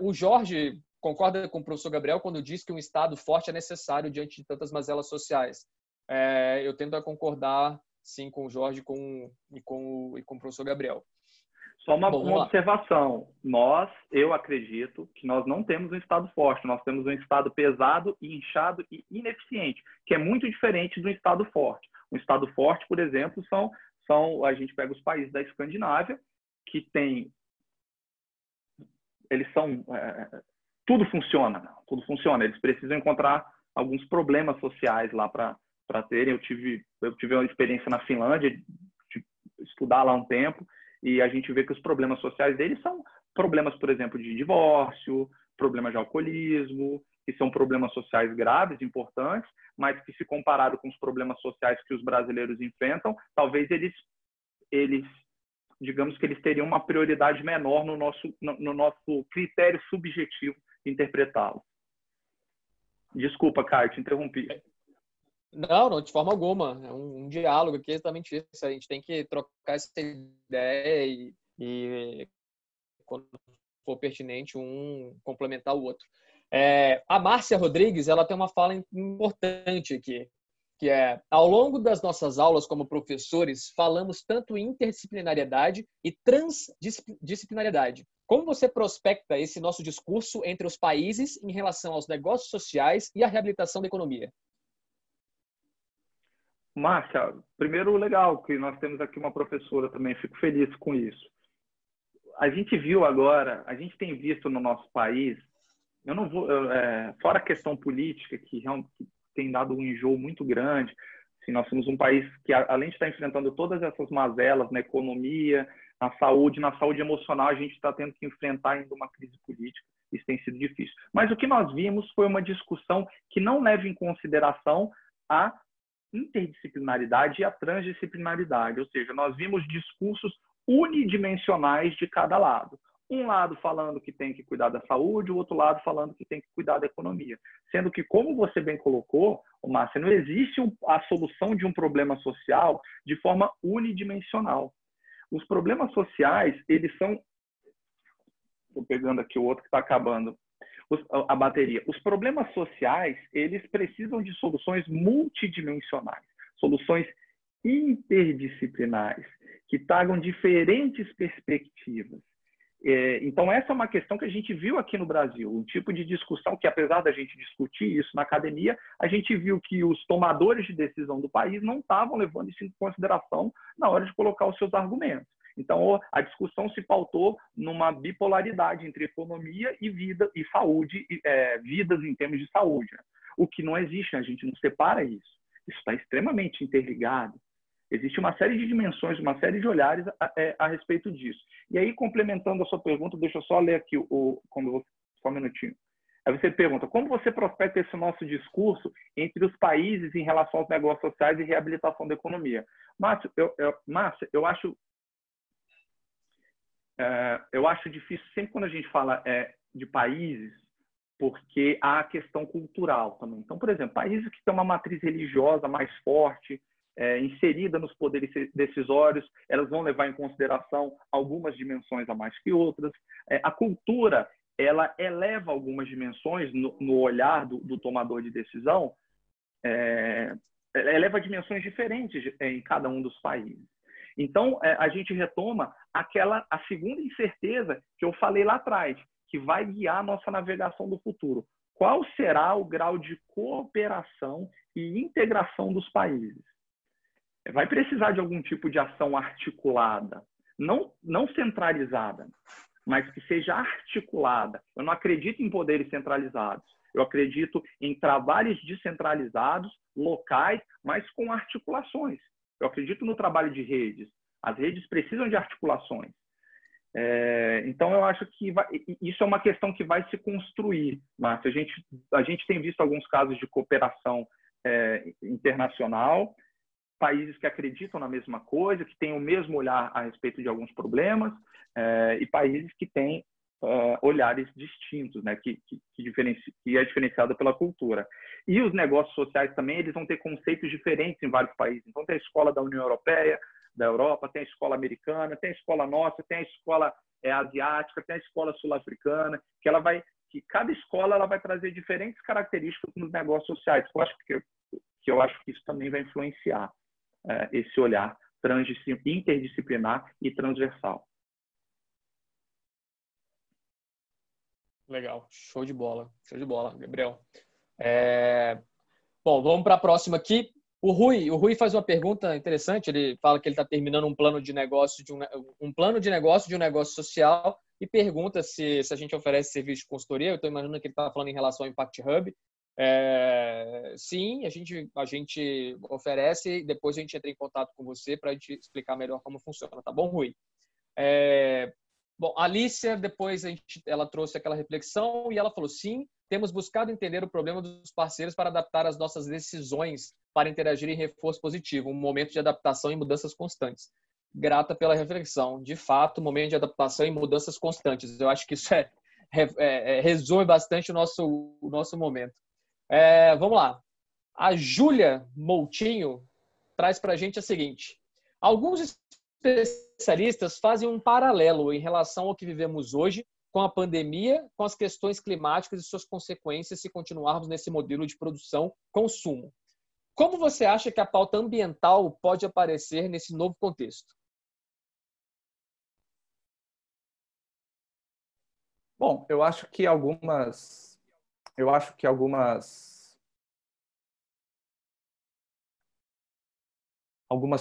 O Jorge concorda com o professor Gabriel quando diz que um Estado forte é necessário diante de tantas mazelas sociais. Eu tendo a concordar, sim, com o Jorge e com o professor Gabriel. Só uma observação. Eu acredito que nós não temos um Estado forte, nós temos um Estado pesado, inchado e ineficiente, que é muito diferente do Estado forte. Um Estado forte, por exemplo, a gente pega os países da Escandinávia, que tem... Eles são... tudo funciona. Eles precisam encontrar alguns problemas sociais lá para terem. Eu tive uma experiência na Finlândia, de estudar lá um tempo, e a gente vê que os problemas sociais deles são problemas, por exemplo, de divórcio, problemas de alcoolismo, que são problemas sociais graves, importantes, mas que, se comparado com os problemas sociais que os brasileiros enfrentam, talvez eles digamos que eles teriam uma prioridade menor no nosso critério subjetivo de interpretá-lo. Desculpa, Caio, te interrompi. Não, de forma alguma. É um diálogo aqui, é exatamente isso. A gente tem que trocar essa ideia e quando for pertinente, um complementar o outro. A Márcia Rodrigues, ela tem uma fala importante aqui, que é: ao longo das nossas aulas como professores, falamos tanto em interdisciplinariedade e transdisciplinariedade. Como você prospecta esse nosso discurso entre os países em relação aos negócios sociais e à reabilitação da economia? Márcia, primeiro, legal que nós temos aqui uma professora também, fico feliz com isso. A gente tem visto no nosso país, fora a questão política, que tem dado um enjoo muito grande, assim, nós somos um país que, além de estar enfrentando todas essas mazelas na economia, na saúde emocional, a gente está tendo que enfrentar ainda uma crise política. Isso tem sido difícil. Mas o que nós vimos foi uma discussão que não leva em consideração a interdisciplinaridade e a transdisciplinaridade, ou seja, nós vimos discursos unidimensionais de cada lado. Um lado falando que tem que cuidar da saúde, o outro lado falando que tem que cuidar da economia. Sendo que, como você bem colocou, Márcia, não existe a solução de um problema social de forma unidimensional. Os problemas sociais, eles são... Estou pegando aqui o outro que está acabando a bateria. Os problemas sociais, eles precisam de soluções multidimensionais, soluções interdisciplinares, que tragam diferentes perspectivas. Então, essa é uma questão que a gente viu aqui no Brasil, um tipo de discussão que, apesar da gente discutir isso na academia, a gente viu que os tomadores de decisão do país não estavam levando isso em consideração na hora de colocar os seus argumentos. Então, a discussão se pautou numa bipolaridade entre economia e vida e saúde, vidas em termos de saúde. O que não existe, a gente não separa isso. Isso está extremamente interligado. Existe uma série de dimensões, uma série de olhares a respeito disso. E aí, complementando a sua pergunta, deixa eu só ler aqui só um minutinho. Aí você pergunta: como você prospecta esse nosso discurso entre os países em relação aos negócios sociais e reabilitação da economia? Márcio, eu acho difícil sempre quando a gente fala de países, porque há a questão cultural também. Então, por exemplo, países que têm uma matriz religiosa mais forte, inserida nos poderes decisórios, elas vão levar em consideração algumas dimensões a mais que outras. A cultura, ela eleva algumas dimensões no olhar do tomador de decisão, eleva dimensões diferentes em cada um dos países. Então, a gente retoma a segunda incerteza que eu falei lá atrás, que vai guiar a nossa navegação do futuro. Qual será o grau de cooperação e integração dos países? Vai precisar de algum tipo de ação articulada, não centralizada, mas que seja articulada. Eu não acredito em poderes centralizados. Eu acredito em trabalhos descentralizados, locais, mas com articulações. Eu acredito no trabalho de redes. As redes precisam de articulações. Então, eu acho que isso é uma questão que vai se construir. Mas a gente tem visto alguns casos de cooperação internacional, países que acreditam na mesma coisa, que têm o mesmo olhar a respeito de alguns problemas, e países que têm olhares distintos, né, que é diferenciado pela cultura. E os negócios sociais também, eles vão ter conceitos diferentes em vários países. Então, tem a escola da União Europeia, da Europa, tem a escola americana, tem a escola nossa, tem a escola asiática, tem a escola sul-africana, que ela vai que cada escola ela vai trazer diferentes características nos negócios sociais. Eu acho que isso também vai influenciar esse olhar interdisciplinar e transversal. Legal, show de bola, Gabriel. Bom, vamos para a próxima aqui. O Rui faz uma pergunta interessante. Ele fala que ele está terminando um plano de negócio de um negócio social e pergunta se a gente oferece serviço de consultoria. Eu estou imaginando que ele está falando em relação ao Impact Hub. Sim, a gente oferece e depois a gente entra em contato com você para a gente explicar melhor como funciona, tá bom, Rui? Bom, a Alicia, depois ela trouxe aquela reflexão e ela falou, sim, temos buscado entender o problema dos parceiros para adaptar as nossas decisões para interagir em reforço positivo, um momento de adaptação e mudanças constantes. Grata pela reflexão. De fato, momento de adaptação e mudanças constantes. Eu acho que isso resume bastante o nosso momento. Vamos lá. A Júlia Moutinho traz para a gente a seguinte. Alguns especialistas fazem um paralelo em relação ao que vivemos hoje com a pandemia, com as questões climáticas e suas consequências se continuarmos nesse modelo de produção-consumo. Como você acha que a pauta ambiental pode aparecer nesse novo contexto? Bom, eu acho que algumas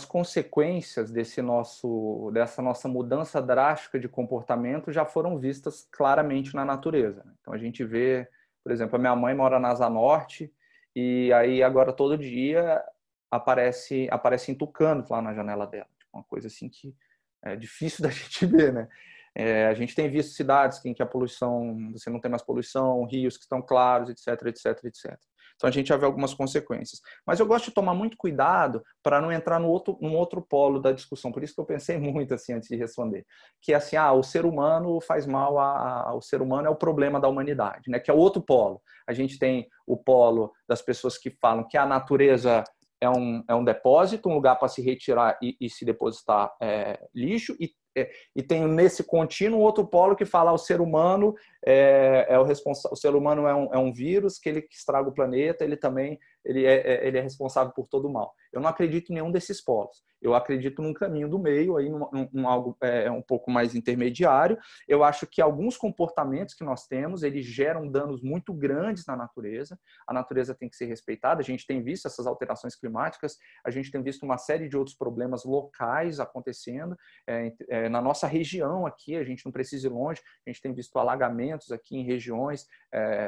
consequências dessa nossa mudança drástica de comportamento já foram vistas claramente na natureza. Então a gente vê, por exemplo, a minha mãe mora na Asa Norte e aí agora todo dia aparecem tucanos lá na janela dela. Tipo, uma coisa assim que é difícil da gente ver, né? A gente tem visto cidades em que a poluição, você não tem mais poluição, rios que estão claros, etc, etc, etc. Então a gente já vê algumas consequências. Mas eu gosto de tomar muito cuidado para não entrar num outro polo da discussão. Por isso que eu pensei muito assim antes de responder. Que é assim, o ser humano faz mal, o ser humano é o problema da humanidade, né? Que é o outro polo. A gente tem o polo das pessoas que falam que a natureza é um depósito, um lugar para se retirar e se depositar lixo, e tem nesse contínuo outro polo que fala o ser humano o ser humano é um vírus que estraga o planeta, ele é responsável por todo o mal. Eu não acredito em nenhum desses polos. Eu acredito num caminho do meio, aí num algo um pouco mais intermediário. Eu acho que alguns comportamentos que nós temos, eles geram danos muito grandes na natureza. A natureza tem que ser respeitada. A gente tem visto essas alterações climáticas, a gente tem visto uma série de outros problemas locais acontecendo. Na nossa região aqui, a gente não precisa ir longe, a gente tem visto alagamentos aqui em regiões,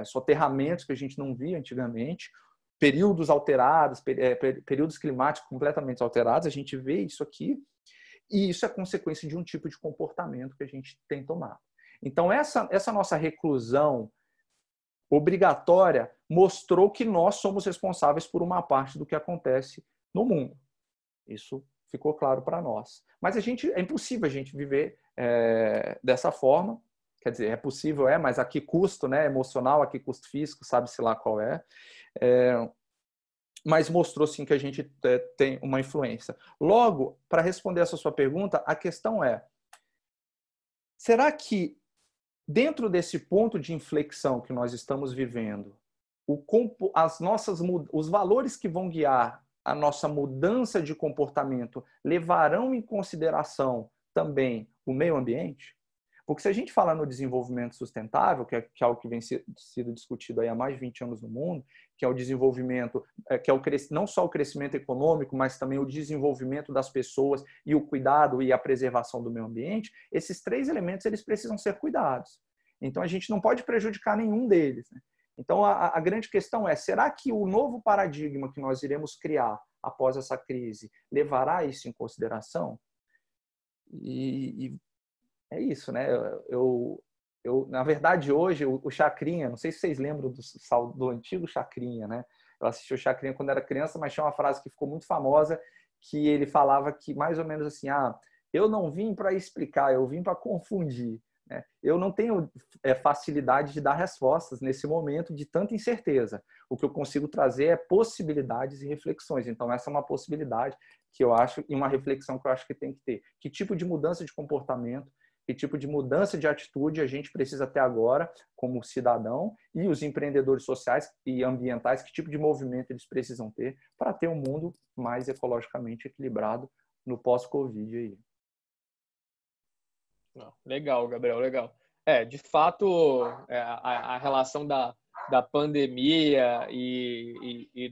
soterramentos que a gente não via antigamente, períodos alterados, períodos climáticos completamente alterados, a gente vê isso aqui, e isso é consequência de um tipo de comportamento que a gente tem tomado. Então, essa nossa reclusão obrigatória mostrou que nós somos responsáveis por uma parte do que acontece no mundo. Isso ficou claro para nós. Mas é impossível a gente viver dessa forma. Quer dizer, é possível, mas a que custo, né? Emocional, a que custo físico, sabe-se lá qual é. Mas mostrou sim que a gente tem uma influência. Logo, para responder essa sua pergunta, a questão é: será que dentro desse ponto de inflexão que nós estamos vivendo, os valores que vão guiar a nossa mudança de comportamento levarão em consideração também o meio ambiente? Porque se a gente falar no desenvolvimento sustentável, que é algo que vem sido discutido aí há mais de 20 anos no mundo, que é o desenvolvimento, que é não só o crescimento econômico, mas também o desenvolvimento das pessoas e o cuidado e a preservação do meio ambiente, esses três elementos eles precisam ser cuidados. Então a gente não pode prejudicar nenhum deles, né? Então a grande questão é, será que o novo paradigma que nós iremos criar após essa crise levará isso em consideração? E é isso, né? Na verdade, hoje, o Chacrinha, não sei se vocês lembram do antigo Chacrinha, né? Eu assisti o Chacrinha quando era criança, mas tinha uma frase que ficou muito famosa, que ele falava que, mais ou menos assim, eu não vim para explicar, eu vim para confundir, né? Eu não tenho facilidade de dar respostas nesse momento de tanta incerteza. O que eu consigo trazer é possibilidades e reflexões. Então, essa é uma possibilidade que eu acho, e uma reflexão que eu acho que tem que ter. Que tipo de mudança de comportamento, que tipo de mudança de atitude a gente precisa ter agora como cidadão, e os empreendedores sociais e ambientais, que tipo de movimento eles precisam ter para ter um mundo mais ecologicamente equilibrado no pós-Covid aí. Legal, Gabriel, legal. De fato, a relação da pandemia e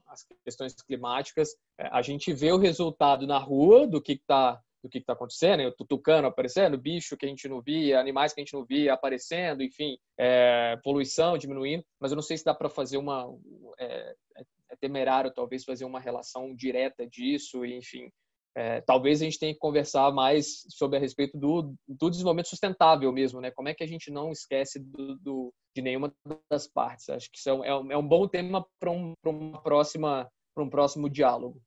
as questões climáticas, a gente vê o resultado na rua do que está acontecendo, o tucano aparecendo, bicho que a gente não via, animais que a gente não via aparecendo, enfim, poluição diminuindo, mas eu não sei se dá para fazer é temerário talvez fazer uma relação direta disso, e, enfim, talvez a gente tenha que conversar mais sobre a respeito do desenvolvimento sustentável mesmo, né? Como é que a gente não esquece de nenhuma das partes? Acho que isso é um bom tema para um próximo diálogo.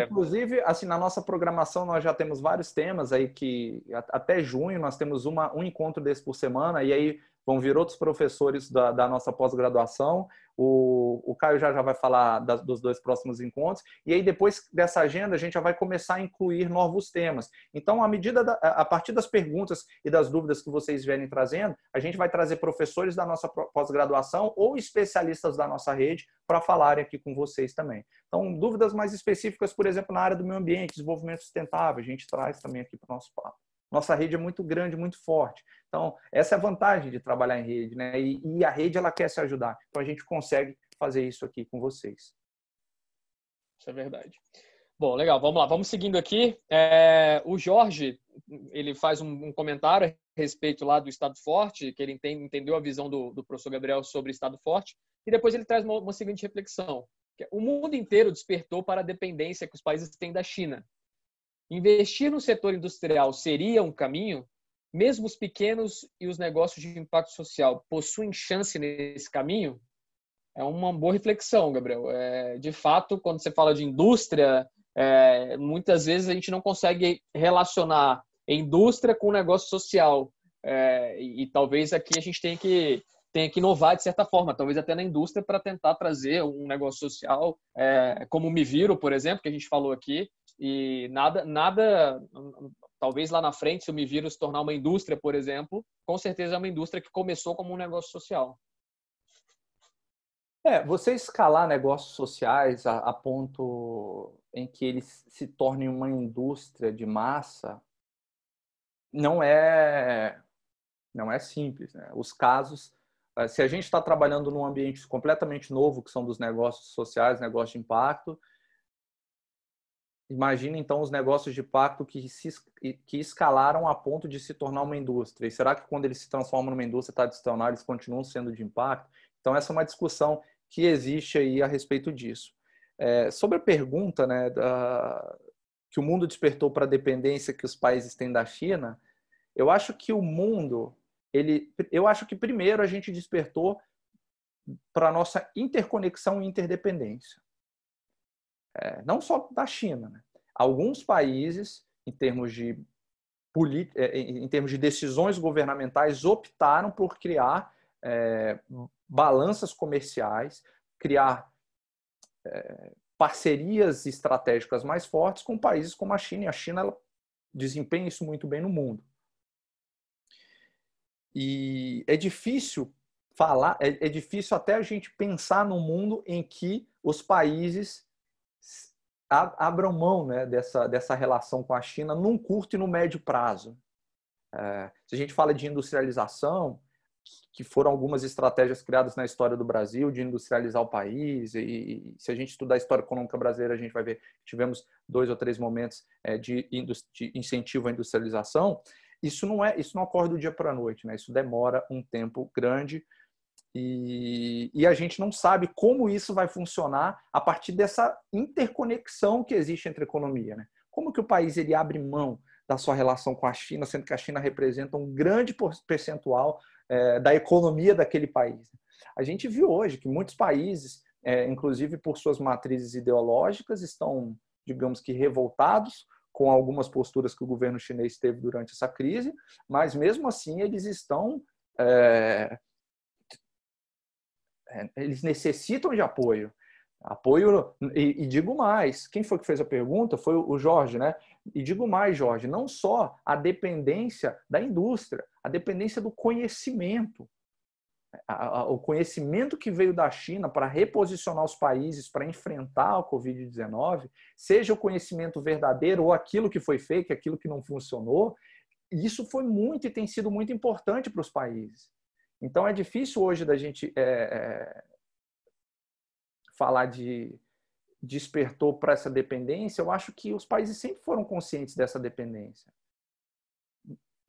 Inclusive, assim, na nossa programação nós já temos vários temas aí que até junho nós temos um encontro desse por semana, e aí vão vir outros professores da nossa pós-graduação. O Caio já vai falar dos 2 próximos encontros, e aí depois dessa agenda a gente já vai começar a incluir novos temas. Então, a partir das perguntas e das dúvidas que vocês vierem trazendo, a gente vai trazer professores da nossa pós-graduação ou especialistas da nossa rede para falarem aqui com vocês também. Então, dúvidas mais específicas, por exemplo, na área do meio ambiente, desenvolvimento sustentável, a gente traz também aqui para o nosso papo. Nossa rede é muito grande, muito forte. Então, essa é a vantagem de trabalhar em rede, né? E a rede, ela quer se ajudar. Então, a gente consegue fazer isso aqui com vocês. Isso é verdade. Bom, legal. Vamos lá. Vamos seguindo aqui. O Jorge, ele faz um comentário a respeito lá do Estado Forte, que ele entendeu a visão do professor Gabriel sobre Estado Forte, e depois ele traz uma seguinte reflexão. O mundo inteiro despertou para a dependência que os países têm da China. Investir no setor industrial seria um caminho? Mesmo os pequenos e os negócios de impacto social possuem chance nesse caminho? É uma boa reflexão, Gabriel. De fato, quando você fala de indústria, muitas vezes a gente não consegue relacionar a indústria com o negócio social. E talvez aqui a gente tenha que inovar de certa forma, talvez até na indústria, para tentar trazer um negócio social, como o Me Viro, por exemplo, que a gente falou aqui. E talvez lá na frente, se o Me Viro se tornar uma indústria, por exemplo, com certeza é uma indústria que começou como um negócio social. Você escalar negócios sociais a ponto em que eles se tornem uma indústria de massa não é simples, né? Os casos, se a gente está trabalhando num ambiente completamente novo, que são dos negócios sociais, negócios de impacto, imagina, então, os negócios de impacto que escalaram a ponto de se tornar uma indústria. E será que quando eles se transformam numa indústria tradicional, eles continuam sendo de impacto? Então, essa é uma discussão que existe aí a respeito disso. Sobre a pergunta, né, que o mundo despertou para a dependência que os países têm da China, eu acho que o mundo, eu acho que primeiro a gente despertou para a nossa interconexão e interdependência. Não só da China, né? Alguns países, em termos de decisões governamentais, optaram por criar balanças comerciais, criar parcerias estratégicas mais fortes com países como a China. E a China ela desempenha isso muito bem no mundo. E é difícil falar, é difícil até a gente pensar num mundo em que os países abram mão, né, dessa relação com a China num curto e no médio prazo. Se a gente fala de industrialização, que foram algumas estratégias criadas na história do Brasil de industrializar o país, e se a gente estudar a história econômica brasileira, a gente vai ver que tivemos 2 ou 3 momentos de incentivo à industrialização. Isso não ocorre do dia para a noite, né? Isso demora um tempo grande e a gente não sabe como isso vai funcionar a partir dessa interconexão que existe entre a economia, né? Como que o país ele abre mão da sua relação com a China, sendo que a China representa um grande percentual da economia daquele país. A gente viu hoje que muitos países, inclusive por suas matrizes ideológicas, estão, digamos que, revoltados com algumas posturas que o governo chinês teve durante essa crise, mas mesmo assim eles estão... eles necessitam de apoio. Apoio, e digo mais, quem foi que fez a pergunta? Foi o Jorge, né? E digo mais, Jorge, não só a dependência da indústria, a dependência do conhecimento. O conhecimento que veio da China para reposicionar os países, para enfrentar a Covid-19, seja o conhecimento verdadeiro ou aquilo que foi fake, aquilo que não funcionou, isso foi muito e tem sido muito importante para os países. Então, é difícil hoje da gente falar de despertou para essa dependência. Eu acho que os países sempre foram conscientes dessa dependência.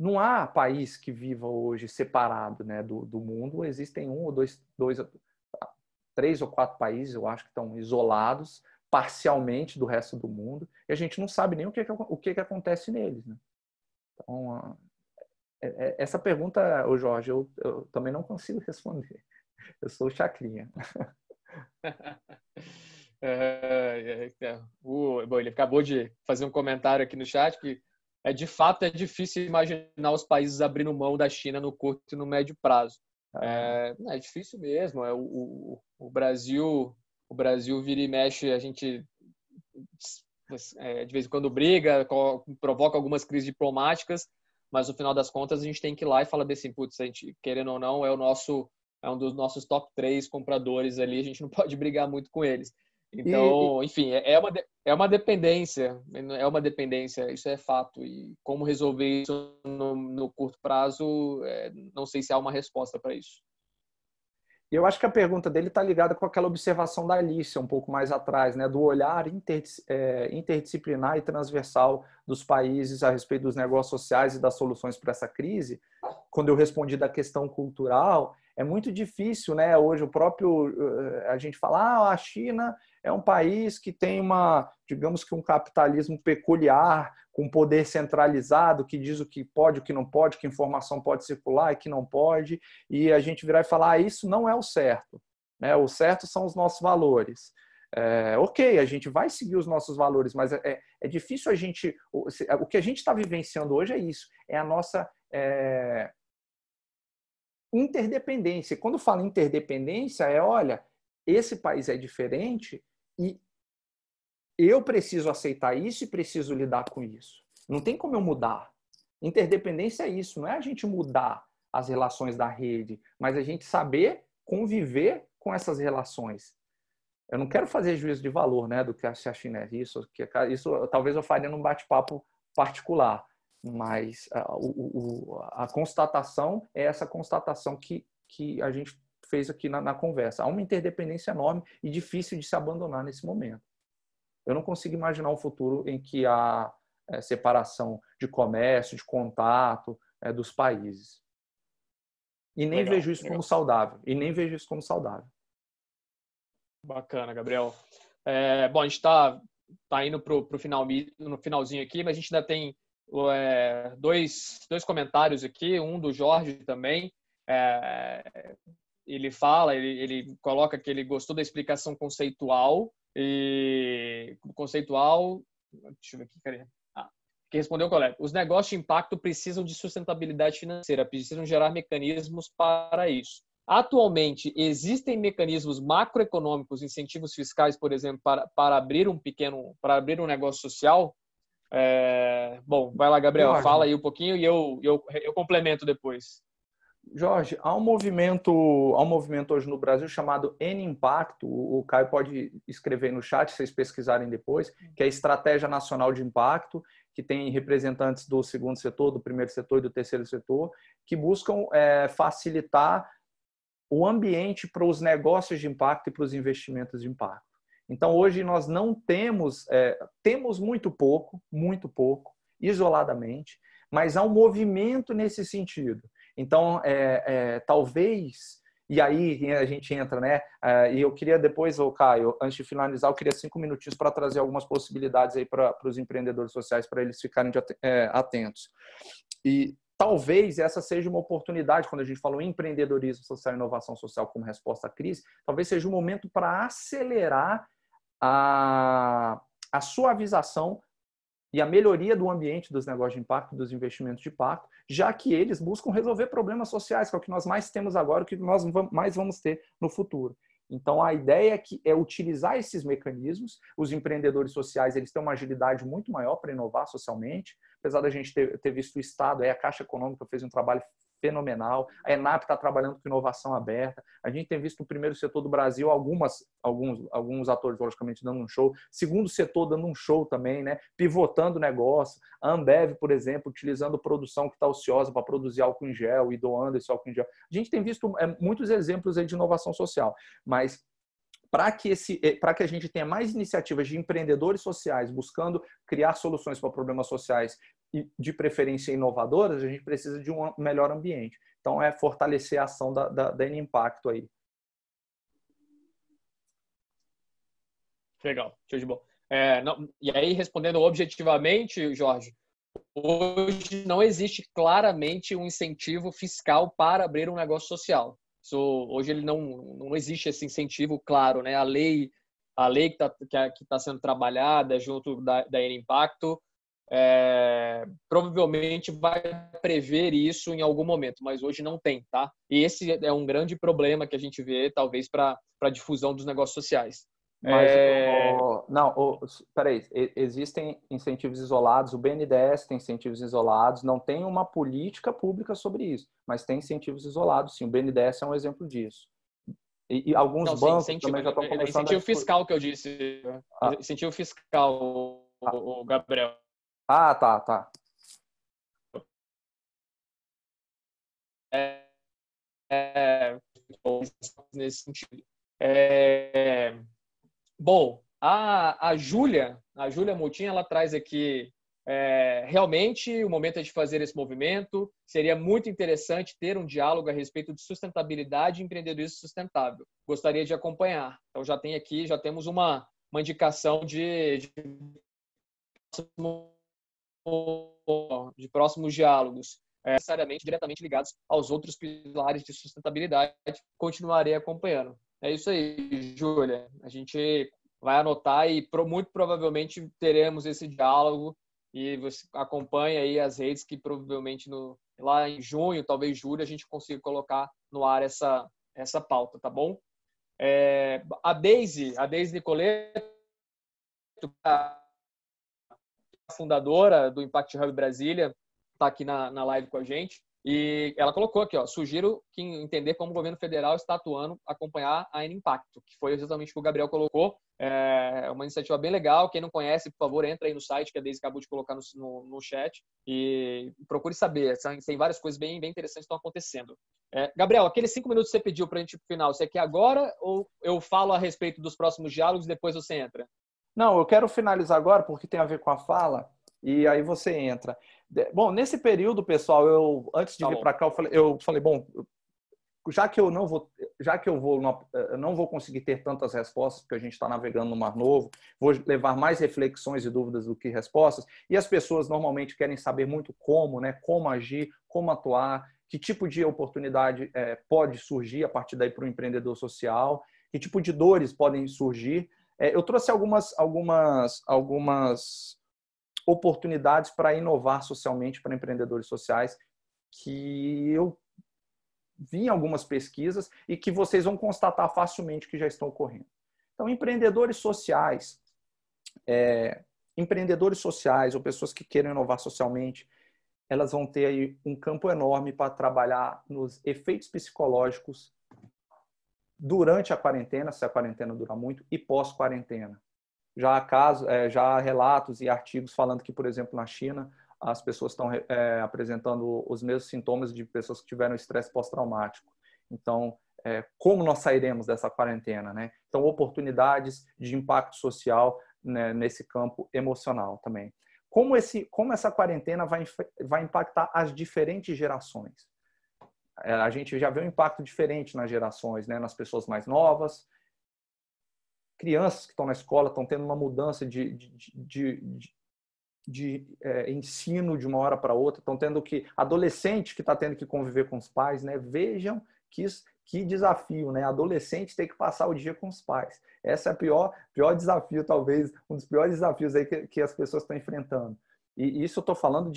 Não há país que viva hoje separado, né, do mundo. Existem um ou dois, 3 ou 4 países, eu acho, que estão isolados parcialmente do resto do mundo, e a gente não sabe nem o que acontece neles, né? Então, essa pergunta, Jorge, eu também não consigo responder. Eu sou chacrinha. Bom, ele acabou de fazer um comentário aqui no chat que de fato é difícil imaginar os países abrindo mão da China no curto e no médio prazo. É difícil mesmo. O Brasil vira e mexe, a gente de vez em quando briga, provoca algumas crises diplomáticas, mas no final das contas a gente tem que ir lá e falar assim, putz, a gente, querendo ou não, é um dos nossos top 3 compradores ali, a gente não pode brigar muito com eles. Então, enfim, é uma dependência, isso é fato. E como resolver isso no curto prazo, não sei se há uma resposta para isso. Eu acho que a pergunta dele está ligada com aquela observação da Alicia, um pouco mais atrás, né, do olhar interdisciplinar e transversal dos países a respeito dos negócios sociais e das soluções para essa crise. Quando eu respondi da questão cultural, é muito difícil, né? Hoje a gente fala, a China é um país que tem digamos que um capitalismo peculiar, com poder centralizado, que diz o que pode, o que não pode, que informação pode circular e que não pode, e a gente virar e falar, isso não é o certo, né? O certo são os nossos valores. Ok, a gente vai seguir os nossos valores, mas é difícil o que a gente está vivenciando hoje é isso, é a nossa interdependência. Quando falo interdependência, olha, esse país é diferente e eu preciso aceitar isso e preciso lidar com isso. Não tem como eu mudar. Interdependência é isso, não é a gente mudar as relações da rede, mas a gente saber conviver com essas relações. Eu não quero fazer juízo de valor, né, do que a China é isso talvez eu faria num bate-papo particular, mas a constatação é essa constatação que a gente fez aqui na conversa. Há uma interdependência enorme e difícil de se abandonar nesse momento. Eu não consigo imaginar um futuro em que há separação de comércio, de contato dos países. E nem vejo isso como saudável. Bacana, Gabriel. Bom, a gente está indo no finalzinho aqui, mas a gente ainda tem dois comentários aqui, um do Jorge também. Ele coloca que ele gostou da explicação conceitual, deixa eu ver aqui, cadê? Que respondeu o colega. Os negócios de impacto precisam de sustentabilidade financeira, precisam gerar mecanismos para isso. Atualmente, existem mecanismos macroeconômicos, incentivos fiscais, por exemplo, para abrir um negócio social? Bom, vai lá, Gabriel, Jorge, fala aí um pouquinho e eu complemento depois. Jorge, há um movimento hoje no Brasil chamado N-Impacto, o Caio pode escrever no chat, se vocês pesquisarem depois, que é a Estratégia Nacional de Impacto, que tem representantes do segundo setor, do primeiro setor e do terceiro setor, que buscam facilitar o ambiente para os negócios de impacto e para os investimentos de impacto. Então, hoje nós não temos muito pouco, isoladamente, mas há um movimento nesse sentido. Então, talvez, e aí a gente entra, né? E eu queria depois, Caio, antes de finalizar, eu queria 5 minutinhos para trazer algumas possibilidades aí para os empreendedores sociais, para eles ficarem atentos. E talvez essa seja uma oportunidade, quando a gente falou em empreendedorismo social e inovação social como resposta à crise, talvez seja um momento para acelerar a suavização e a melhoria do ambiente dos negócios de impacto, dos investimentos de impacto, já que eles buscam resolver problemas sociais, que é o que nós mais temos agora, o que nós mais vamos ter no futuro. Então, a ideia é utilizar esses mecanismos. Os empreendedores sociais, eles têm uma agilidade muito maior para inovar socialmente, apesar da gente ter visto o Estado, a Caixa Econômica fez um trabalho fenomenal, a ENAP está trabalhando com inovação aberta, a gente tem visto no primeiro setor do Brasil alguns atores, logicamente, dando um show, segundo setor dando um show também, né? Pivotando o negócio, a Ambev, por exemplo, utilizando produção que está ociosa para produzir álcool em gel e doando esse álcool em gel. A gente tem visto muitos exemplos aí de inovação social, mas para que a gente tenha mais iniciativas de empreendedores sociais buscando criar soluções para problemas sociais e de preferência inovadoras, a gente precisa de um melhor ambiente. Então, é fortalecer a ação da N-Impacto aí. Legal, show de bola. E aí, respondendo objetivamente, Jorge, hoje não existe claramente um incentivo fiscal para abrir um negócio social. Hoje ele não existe esse incentivo claro, né? A lei que está sendo trabalhada junto da N-Impacto provavelmente vai prever isso em algum momento, mas hoje não tem, tá? E esse é um grande problema que a gente vê, talvez, para a difusão dos negócios sociais. Mas, peraí, existem incentivos isolados, o BNDES tem incentivos isolados, não tem uma política pública sobre isso, mas tem incentivos isolados, sim, o BNDES é um exemplo disso. E alguns bancos também já estão começando incentivo fiscal que eu disse, incentivo fiscal, o Gabriel. Tá. Nesse sentido. Bom, a Júlia Moutinho, ela traz aqui, realmente o momento é de fazer esse movimento, seria muito interessante ter um diálogo a respeito de sustentabilidade e empreendedorismo sustentável. Gostaria de acompanhar. Então já temos uma indicação de próximos diálogos, necessariamente diretamente ligados aos outros pilares de sustentabilidade. Continuarei acompanhando. É isso aí, Júlia. A gente vai anotar e muito provavelmente teremos esse diálogo e você acompanha aí as redes que provavelmente lá em junho, talvez julho, a gente consiga colocar no ar essa pauta, tá bom? A Deise Nicoleto, a fundadora do Impact Hub Brasília, está aqui na live com a gente. E ela colocou aqui, sugiro que entender como o governo federal está atuando, acompanhar a N-Impacto, que foi exatamente o que o Gabriel colocou. É uma iniciativa bem legal. Quem não conhece, por favor, entra aí no site que a Deise acabou de colocar no chat e procure saber. Tem várias coisas bem interessantes que estão acontecendo. Gabriel, aqueles 5 minutos que você pediu para a gente ir para o final, você quer agora ou eu falo a respeito dos próximos diálogos e depois você entra? Não, eu quero finalizar agora porque tem a ver com a fala e aí você entra. Bom, nesse período, pessoal, antes de vir para cá, eu falei, bom, já que eu não vou conseguir ter tantas respostas, porque a gente está navegando no Mar Novo, vou levar mais reflexões e dúvidas do que respostas, e as pessoas normalmente querem saber muito como, né, como agir, como atuar, que tipo de oportunidade pode surgir a partir daí para o empreendedor social, que tipo de dores podem surgir. Eu trouxe algumas oportunidades para inovar socialmente para empreendedores sociais que eu vi em algumas pesquisas e que vocês vão constatar facilmente que já estão ocorrendo. Então, empreendedores sociais ou pessoas que queiram inovar socialmente, elas vão ter aí um campo enorme para trabalhar nos efeitos psicológicos durante a quarentena, se a quarentena durar muito, e pós-quarentena. Já há relatos e artigos falando que, por exemplo, na China, as pessoas estão apresentando os mesmos sintomas de pessoas que tiveram estresse pós-traumático. Então, como nós sairemos dessa quarentena, né? Então, oportunidades de impacto social, né, nesse campo emocional também. Como essa quarentena vai impactar as diferentes gerações? A gente já vê um impacto diferente nas gerações, né? Nas pessoas mais novas. Crianças que estão na escola estão tendo uma mudança de ensino de uma hora para outra, estão tendo adolescente que está tendo que conviver com os pais, né? Vejam que desafio, né? Adolescente tem que passar o dia com os pais. Esse é o pior desafio, talvez, um dos piores desafios aí que as pessoas estão enfrentando. E isso eu estou falando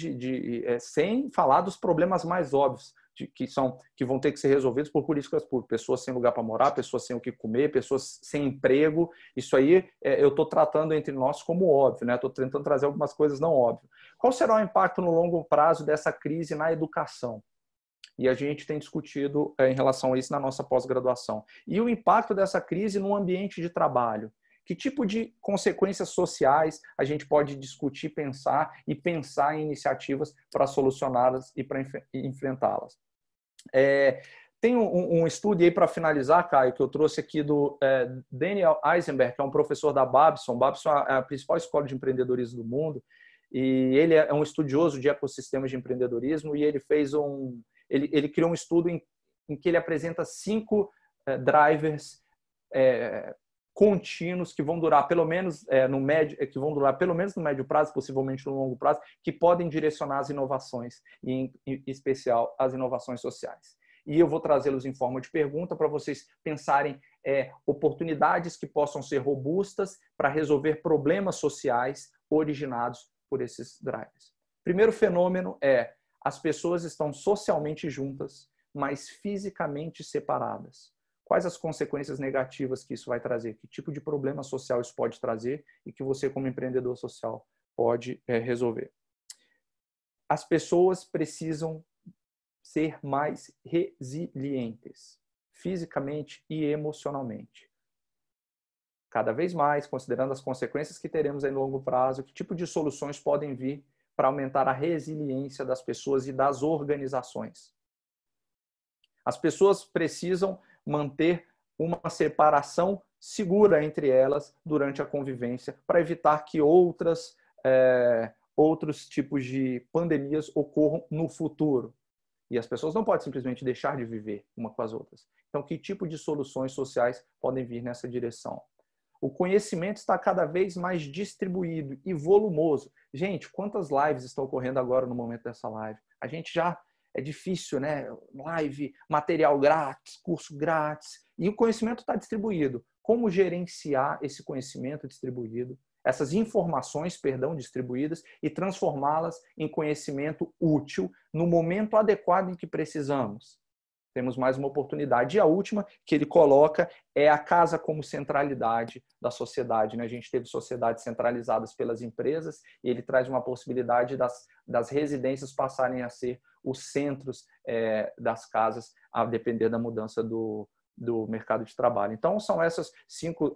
sem falar dos problemas mais óbvios, que vão ter que ser resolvidos por políticas públicas. Pessoas sem lugar para morar, pessoas sem o que comer, pessoas sem emprego. Isso aí eu estou tratando entre nós como óbvio, né? Estou tentando trazer algumas coisas não óbvias. Qual será o impacto no longo prazo dessa crise na educação? E a gente tem discutido em relação a isso na nossa pós-graduação. E o impacto dessa crise no ambiente de trabalho. Que tipo de consequências sociais a gente pode discutir, pensar em iniciativas para solucioná-las e para enfrentá-las? Tem um estudo aí para finalizar, Caio, que eu trouxe aqui do Daniel Eisenberg, que é um professor da Babson. Babson é a principal escola de empreendedorismo do mundo, e ele é um estudioso de ecossistemas de empreendedorismo, e ele fez ele criou um estudo em que ele apresenta 5 drivers contínuos que vão durar pelo menos no médio prazo, possivelmente no longo prazo, que podem direcionar as inovações, e em especial as inovações sociais. E eu vou trazê-los em forma de pergunta para vocês pensarem oportunidades que possam ser robustas para resolver problemas sociais originados por esses drivers. Primeiro fenômeno as pessoas estão socialmente juntas, mas fisicamente separadas. Quais as consequências negativas que isso vai trazer? Que tipo de problema social isso pode trazer e que você, como empreendedor social, pode resolver? As pessoas precisam ser mais resilientes, fisicamente e emocionalmente. Cada vez mais, considerando as consequências que teremos em longo prazo, que tipo de soluções podem vir para aumentar a resiliência das pessoas e das organizações? As pessoas precisam manter uma separação segura entre elas durante a convivência para evitar que outros tipos de pandemias ocorram no futuro. E as pessoas não podem simplesmente deixar de viver uma com as outras. Então, que tipo de soluções sociais podem vir nessa direção? O conhecimento está cada vez mais distribuído e volumoso. Gente, quantas lives estão ocorrendo agora no momento dessa live? A gente já... É difícil, né? Live, material grátis, curso grátis. E o conhecimento está distribuído. Como gerenciar esse conhecimento distribuído, essas informações, distribuídas, e transformá-las em conhecimento útil no momento adequado em que precisamos? Temos mais uma oportunidade. E a última que ele coloca é a casa como centralidade da sociedade, né? A gente teve sociedades centralizadas pelas empresas e ele traz uma possibilidade das residências passarem a ser os centros das casas, a depender da mudança do mercado de trabalho. Então, são essas 5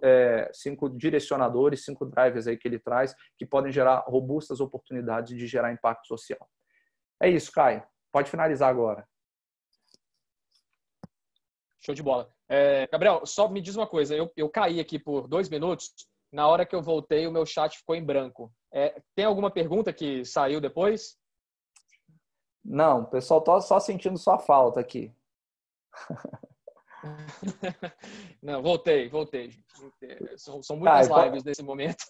direcionadores, 5 drivers aí que ele traz, que podem gerar robustas oportunidades de gerar impacto social. É isso, Caio. Pode finalizar agora. Show de bola. Gabriel, só me diz uma coisa. Eu caí aqui por 2 minutos. Na hora que eu voltei, o meu chat ficou em branco. Tem alguma pergunta que saiu depois? Não, o pessoal está só sentindo sua falta aqui. Não, voltei. São muitas lives nesse momento.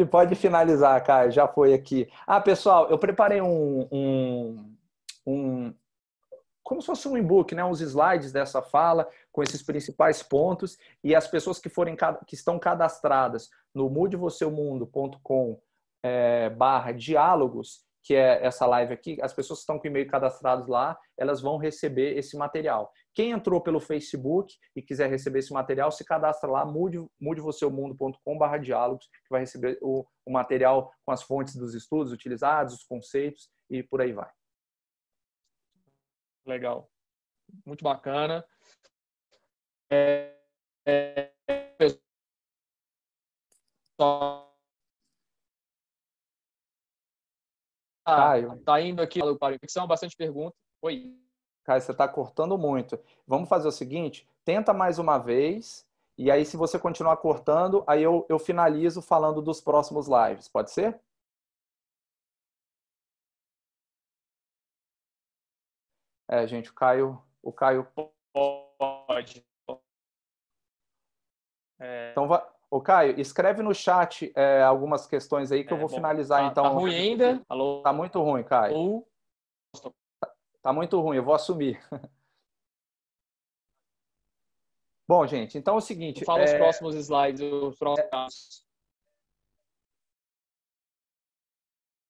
Pode finalizar, Caio. Já foi aqui. Pessoal, eu preparei como se fosse um e-book, né? Uns slides dessa fala, com esses principais pontos, e as pessoas que estão cadastradas no mudevoseumundo.com/diálogos, que é essa live aqui, as pessoas que estão com e-mail cadastrados lá, elas vão receber esse material. Quem entrou pelo Facebook e quiser receber esse material, se cadastra lá, mudevoseumundo.com/diálogos, que vai receber o material com as fontes dos estudos utilizados, os conceitos e por aí vai. Legal. Muito bacana. Caio. Tá indo aqui para a infecção, bastante pergunta. Oi. Caio, você está cortando muito. Vamos fazer o seguinte, tenta mais uma vez, e aí se você continuar cortando, aí eu finalizo falando dos próximos lives. Pode ser? Gente, o Caio... Pode. Então, o Caio, escreve no chat algumas questões aí que eu vou finalizar. Então, tá ruim ainda? Alô? Tá muito ruim, Caio. Tá muito ruim, eu vou assumir. Bom, gente, então é o seguinte... Fala os próximos slides, os próximos...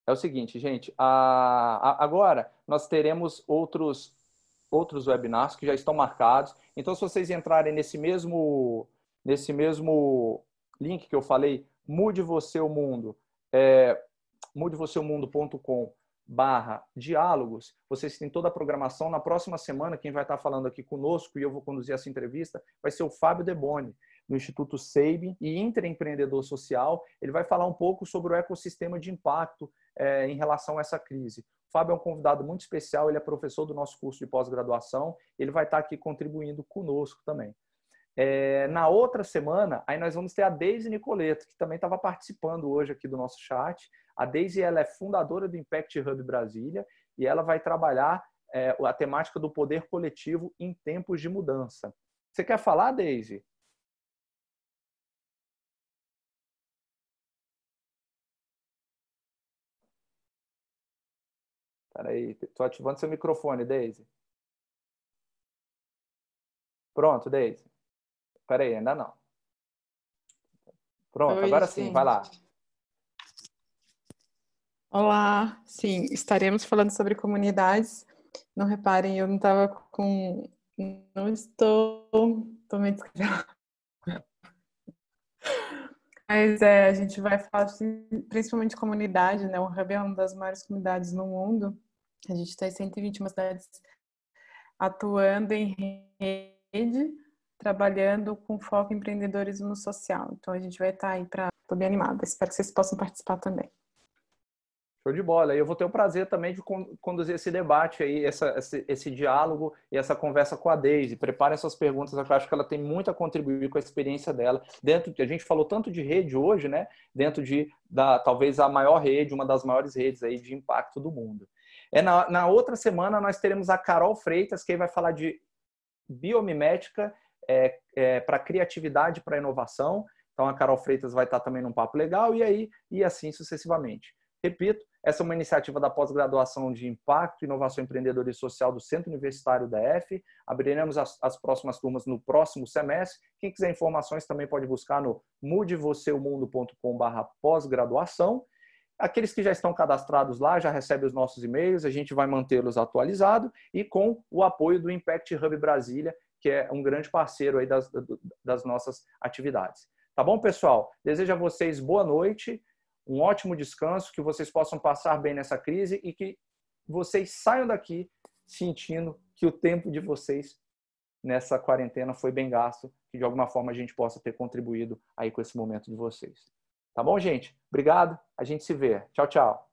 é o seguinte, gente, agora nós teremos outros webinars que já estão marcados. Então, se vocês entrarem nesse mesmo link que eu falei, mudevoceumundo.com/diálogos, vocês têm toda a programação. Na próxima semana, quem vai estar falando aqui conosco, e eu vou conduzir essa entrevista, vai ser o Fábio Deboni, no Instituto Sabin e Intraempreendedor Social. Ele vai falar um pouco sobre o ecossistema de impacto em relação a essa crise. O Fábio é um convidado muito especial, ele é professor do nosso curso de pós-graduação, ele vai estar aqui contribuindo conosco também. Na outra semana, aí nós vamos ter a Deise Nicoleto, que também estava participando hoje aqui do nosso chat. A Deise, ela é fundadora do Impact Hub Brasília e ela vai trabalhar a temática do poder coletivo em tempos de mudança. Você quer falar, Deise? Peraí, estou ativando seu microfone, Deise. Pronto, Deise. Peraí, ainda não. Pronto, agora sim, vai lá. Olá, sim, estaremos falando sobre comunidades. Não reparem, eu não estava com... Não estou meio desesperada. Mas a gente vai falar principalmente de comunidade, né? O Hub é uma das maiores comunidades no mundo. A gente está em 121 cidades atuando em rede, trabalhando com foco em empreendedorismo social. Então, a gente vai estar aí para... Estou bem animada, espero que vocês possam participar também. Show de bola. E eu vou ter o prazer também de conduzir esse debate aí, esse diálogo e essa conversa com a Deise. Prepare essas perguntas, eu acho que ela tem muito a contribuir com a experiência dela. A gente falou tanto de rede hoje, né? Dentro talvez a maior rede, uma das maiores redes aí de impacto do mundo. Na outra semana nós teremos a Carol Freitas, que vai falar de biomimética para criatividade, para inovação. Então a Carol Freitas vai estar também num papo legal e assim sucessivamente. Repito, essa é uma iniciativa da pós-graduação de Impacto, Inovação, Empreendedorismo Social do Centro Universitário da F. Abriremos as próximas turmas no próximo semestre. Quem quiser informações também pode buscar no mudevoceumundo.com/pós-graduação. Aqueles que já estão cadastrados lá já recebem os nossos e-mails, a gente vai mantê-los atualizados e com o apoio do Impact Hub Brasília, que é um grande parceiro aí das nossas atividades. Tá bom, pessoal? Desejo a vocês boa noite, um ótimo descanso, que vocês possam passar bem nessa crise e que vocês saiam daqui sentindo que o tempo de vocês nessa quarentena foi bem gasto, que de alguma forma a gente possa ter contribuído aí com esse momento de vocês. Tá bom, gente? Obrigado. A gente se vê. Tchau, tchau.